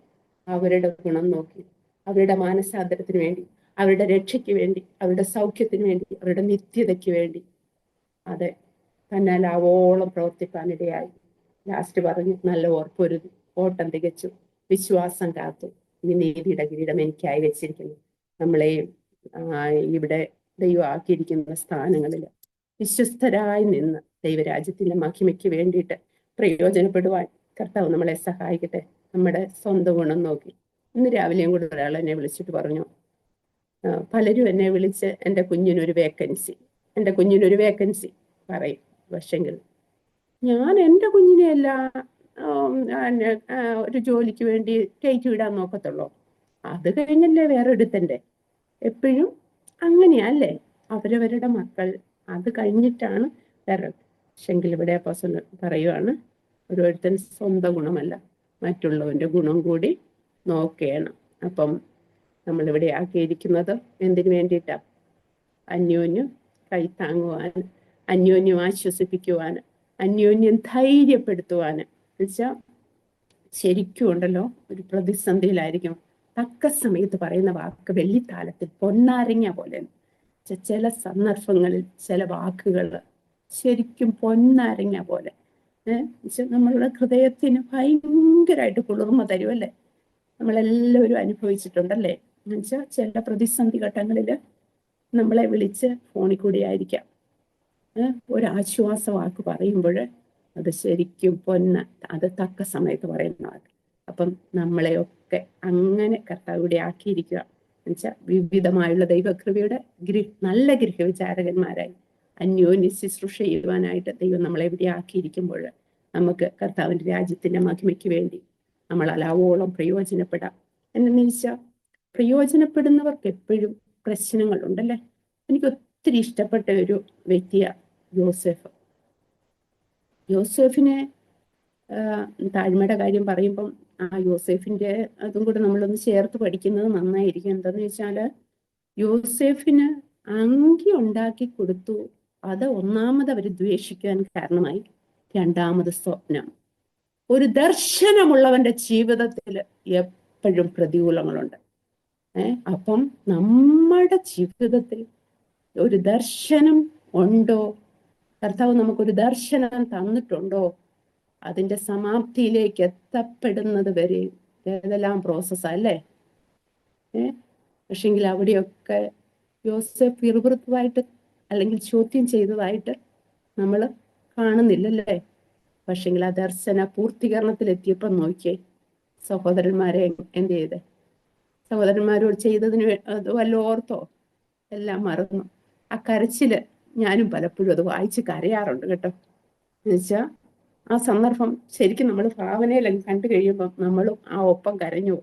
A: അവരുടെ ഗുണം നോക്കി, അവരുടെ മാനസാന്തരത്തിന് വേണ്ടി, അവരുടെ രക്ഷയ്ക്ക് വേണ്ടി, അവരുടെ സൗഖ്യത്തിന് വേണ്ടി, അവരുടെ നിത്യതയ്ക്ക് വേണ്ടി അതെ തന്നാലാവോളം പ്രവർത്തിക്കാനിടയായി. ലാസ്റ്റ് പറഞ്ഞു, നല്ല ഓർപ്പൊരുതി ഓട്ടം തികച്ചു, വിശ്വാസം കാത്തു, ഈ നീതിയുടെ കിരീടം എനിക്കായി വെച്ചിരിക്കുന്നു. നമ്മളെയും ഇവിടെ ദൈവം ആക്കിയിരിക്കുന്ന സ്ഥാനങ്ങളിൽ വിശ്വസ്തരായി നിന്ന് ദൈവരാജ്യത്തിന്റെ മഹിമയ്ക്ക് വേണ്ടിയിട്ട് പ്രയോജനപ്പെടുവാൻ കർത്താവ് നമ്മളെ സഹായിക്കട്ടെ. നമ്മുടെ സ്വന്തം ഗുണം നോക്കി. ഇന്ന് രാവിലെയും കൂടെ ഒരാൾ എന്നെ വിളിച്ചിട്ട് പറഞ്ഞു, പലരും എന്നെ വിളിച്ച് എൻ്റെ കുഞ്ഞിനൊരു വേക്കൻസി പറയും. പക്ഷെങ്കിൽ ഞാൻ എൻ്റെ കുഞ്ഞിനെ എല്ലാം ഒരു ജോലിക്ക് വേണ്ടി കയറ്റി വിടാൻ നോക്കത്തുള്ളൂ. അത് കഴിഞ്ഞല്ലേ വേറൊരുത്തൻ്റെ. എപ്പോഴും അങ്ങനെയല്ലേ അവരവരുടെ മക്കൾ, അത് കഴിഞ്ഞിട്ടാണ് വേറെ. പക്ഷെങ്കിൽ ഇവിടെ അപ്പോസ്തലൻ പറയുവാണ്, ഓരോരുത്തൻ സ്വന്തം ഗുണമല്ല മറ്റുള്ളവന്റെ ഗുണം കൂടി നോക്കണം. അപ്പം നമ്മളിവിടെ ആക്കിയിരിക്കുന്നത് എന്തിനു വേണ്ടിയിട്ടാ? അന്യോന്യം കൈത്താങ്ങുവാൻ, അന്യോന്യം ആശ്വസിപ്പിക്കുവാൻ, അന്യോന്യം ധൈര്യപ്പെടുത്തുവാൻ. എന്നുവെച്ചാൽ ശരിക്കും ഉണ്ടല്ലോ, ഒരു പ്രതിസന്ധിയിലായിരിക്കും തക്ക സമയത്ത് പറയുന്ന വാക്ക് വെള്ളിത്താലത്തിൽ പൊന്നാരങ്ങ പോലെ. ചില സന്ദർഭങ്ങളിൽ ചില വാക്കുകൾ ശരിക്കും പൊന്നാരങ്ങ പോലെ നമ്മളുടെ ഹൃദയത്തിന് ഭയങ്കരമായിട്ട് കുളിർമ തരുമല്ലേ? നമ്മളെല്ലാവരും അനുഭവിച്ചിട്ടുണ്ടല്ലേ? എന്നുവെച്ചാൽ ചില പ്രതിസന്ധി ഘട്ടങ്ങളിൽ നമ്മളെ വിളിച്ച് ഫോണിൽ കൂടി ആയിരിക്കാം ഒരാശ്വാസ വാക്ക് പറയുമ്പോൾ അത് ശരിക്കും അത് തക്ക സമയത്ത് പറയുന്ന വാക്ക്. അപ്പം നമ്മളെയൊക്കെ അങ്ങനെ കർത്താവിടെ ആക്കിയിരിക്കുക എന്നുവെച്ചാൽ വിവിധമായുള്ള ദൈവകൃപയുടെ നല്ല ഗൃഹവിചാരകന്മാരായി അന്യോന്യ ശുശ്രൂഷ ചെയ്യുവാനായിട്ട് ദൈവം നമ്മളെ ഇവിടെ ആക്കിയിരിക്കുമ്പോൾ നമുക്ക് കർത്താവിൻ്റെ രാജ്യത്തിന്റെ മഹിമയ്ക്ക് വേണ്ടി നമ്മൾ അലാവോളം പ്രയോജനപ്പെടാം. എന്നു വെച്ചാൽ പ്രയോജനപ്പെടുന്നവർക്ക് എപ്പോഴും പ്രശ്നങ്ങളുണ്ടല്ലേ. എനിക്ക് ഒത്തിരി ഇഷ്ടപ്പെട്ട ഒരു വ്യക്തിയാണ് യോസേഫിനെ താഴ്മയുടെ കാര്യം പറയുമ്പം യോസേഫിന്റെ അതും കൂടെ നമ്മളൊന്ന് ചേർത്ത് പഠിക്കുന്നത് നന്നായിരിക്കും. എന്താന്ന് വെച്ചാൽ യോസേഫിന് അങ്കി ഉണ്ടാക്കി കൊടുത്തു, അത് ഒന്നാമത് അവർ ദ്വേഷിക്കാൻ കാരണമായി. രണ്ടാമത് സ്വപ്നം. ഒരു ദർശനമുള്ളവന്റെ ജീവിതത്തിൽ എപ്പോഴും പ്രതികൂലങ്ങളുണ്ട്. അപ്പം നമ്മുടെ ജീവിതത്തിൽ ഒരു ദർശനം ഉണ്ടോ? കർത്താവ് നമുക്കൊരു ദർശനം തന്നിട്ടുണ്ടോ? അതിന്റെ സമാപ്തിയിലേക്ക് എത്തപ്പെടുന്നത് വരെ ഏതെല്ലാം പ്രോസസ്സല്ലേ. പക്ഷെങ്കിൽ അവിടെയൊക്കെ യോസേഫ് പിറുപിറുത്തതായിട്ട് അല്ലെങ്കിൽ ചോദ്യം ചെയ്തതായിട്ട് നമ്മൾ കാണുന്നില്ലല്ലേ. പക്ഷെങ്കിൽ ആ ദർശന പൂർത്തീകരണത്തിലെത്തിയപ്പോൾ നോക്കിയേ, സഹോദരന്മാരെ എന്ത് ചെയ്തേ? സഹോദരന്മാരോട് ചെയ്തതിന് വല്ല ഓർത്തോ? എല്ലാം മറന്നു. ആ കരച്ചില് ഞാനും പലപ്പോഴും അത് വായിച്ച് കരയാറുണ്ട് കേട്ടോ. എന്നുവെച്ചാൽ ആ സന്ദർഭം ശരിക്കും നമ്മൾ ഭാവനയിലും കണ്ടു കഴിയുമ്പം നമ്മളും ആ ഒപ്പം കരഞ്ഞു.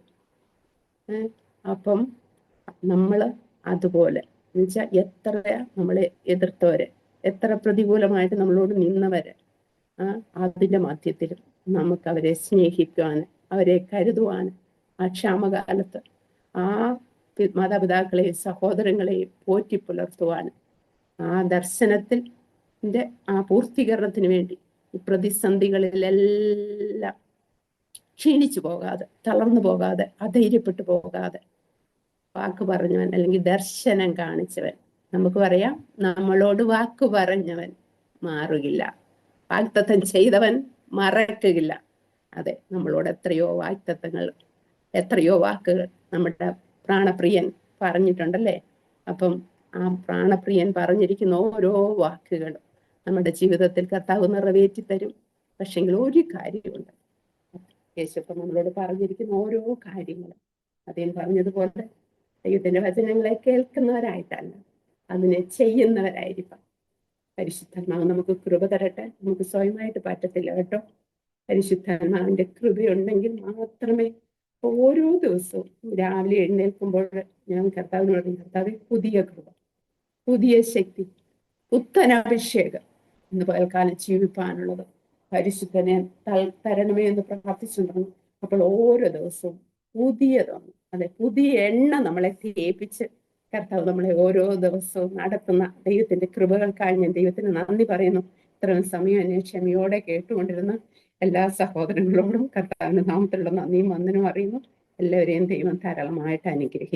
A: അപ്പം നമ്മൾ അതുപോലെ എന്നുവെച്ചാൽ എത്ര നമ്മളെ എതിർത്തവര്, എത്ര പ്രതികൂലമായിട്ട് നമ്മളോട് നിന്നവര്, അതിൻ്റെ മധ്യത്തിലും നമുക്ക് അവരെ സ്നേഹിക്കുവാന്, അവരെ കരുതുവാന്, ആ ക്ഷാമകാലത്ത് ആ മാതാപിതാക്കളെയും സഹോദരങ്ങളെയും പോറ്റി പുലർത്തുവാനും ആ ദർശനത്തിന്റെ ആ പൂർത്തീകരണത്തിന് വേണ്ടി ഈ പ്രതിസന്ധികളിലെല്ലാം ക്ഷീണിച്ചു പോകാതെ, തളർന്നു പോകാതെ, അധൈര്യപ്പെട്ടു പോകാതെ വാക്ക് പറഞ്ഞവൻ അല്ലെങ്കിൽ ദർശനം കാണിച്ചവൻ, നമുക്ക് പറയാം നമ്മളോട് വാക്ക് പറഞ്ഞവൻ മാറുകില്ല, വാഗ്ദത്തം ചെയ്തവൻ മറക്കുകയില്ല. അതെ, നമ്മളോട് എത്രയോ വാഗ്ദത്തങ്ങൾ, എത്രയോ വാക്കുകൾ നമ്മുടെ പ്രാണപ്രിയൻ പറഞ്ഞിട്ടുണ്ടല്ലേ. അപ്പം ആ പ്രാണപ്രിയൻ പറഞ്ഞിരിക്കുന്ന ഓരോ വാക്കുകളും നമ്മുടെ ജീവിതത്തിൽ കർത്താവ് നിറവേറ്റി തരും. പക്ഷെങ്കിൽ ഒരു കാര്യമുണ്ട്, യേശുപ്പം നമ്മളോട് പറഞ്ഞിരിക്കുന്ന ഓരോ കാര്യങ്ങളും അദ്ദേഹം പറഞ്ഞതുപോലെ ദൈവത്തിന്റെ വചനങ്ങളെ കേൾക്കുന്നവരായിട്ടല്ല, അതിനെ ചെയ്യുന്നവരായിരിക്കാം. പരിശുദ്ധാത്മാവ് നമുക്ക് കൃപ തരട്ടെ. നമുക്ക് സ്വയമായിട്ട് പറ്റത്തില്ല കേട്ടോ. പരിശുദ്ധാത്മാവിന്റെ കൃപയുണ്ടെങ്കിൽ മാത്രമേ ഓരോ ദിവസവും രാവിലെ എഴുന്നേൽക്കുമ്പോൾ ഞാൻ കർത്താവിനോട് പറയും, കർത്താവെ പുതിയ കൃപ, പുതിയ ശക്തി, പുത്തൻ അഭിഷേകം ഇന്ന് പകൽക്കാലം ജീവിപ്പാനുള്ളത് പരിശുദ്ധനെ തരണമേ എന്ന് പ്രാർത്ഥിച്ചിട്ടുണ്ടാകും. അപ്പോൾ ഓരോ ദിവസവും പുതിയതാണ്, അതെ, പുതിയ എണ്ണ നമ്മളെ തേപ്പിച്ച് കർത്താവ് നമ്മളെ ഓരോ ദിവസവും നടത്തുന്ന ദൈവത്തിന്റെ കൃപകൾക്കായി ഞാൻ ദൈവത്തിന് നന്ദി പറയുന്നു. ഇത്രയും സമയം എന്നെ ക്ഷമയോടെ കേട്ടുകൊണ്ടിരുന്ന എല്ലാ സഹോദരങ്ങളോടും കർത്താവിന്റെ നാമത്തിലുള്ള നന്ദിയും വന്ദനവും അറിയുന്നു. എല്ലാവരെയും ദൈവം ധാരാളമായിട്ട് അനുഗ്രഹിക്കും.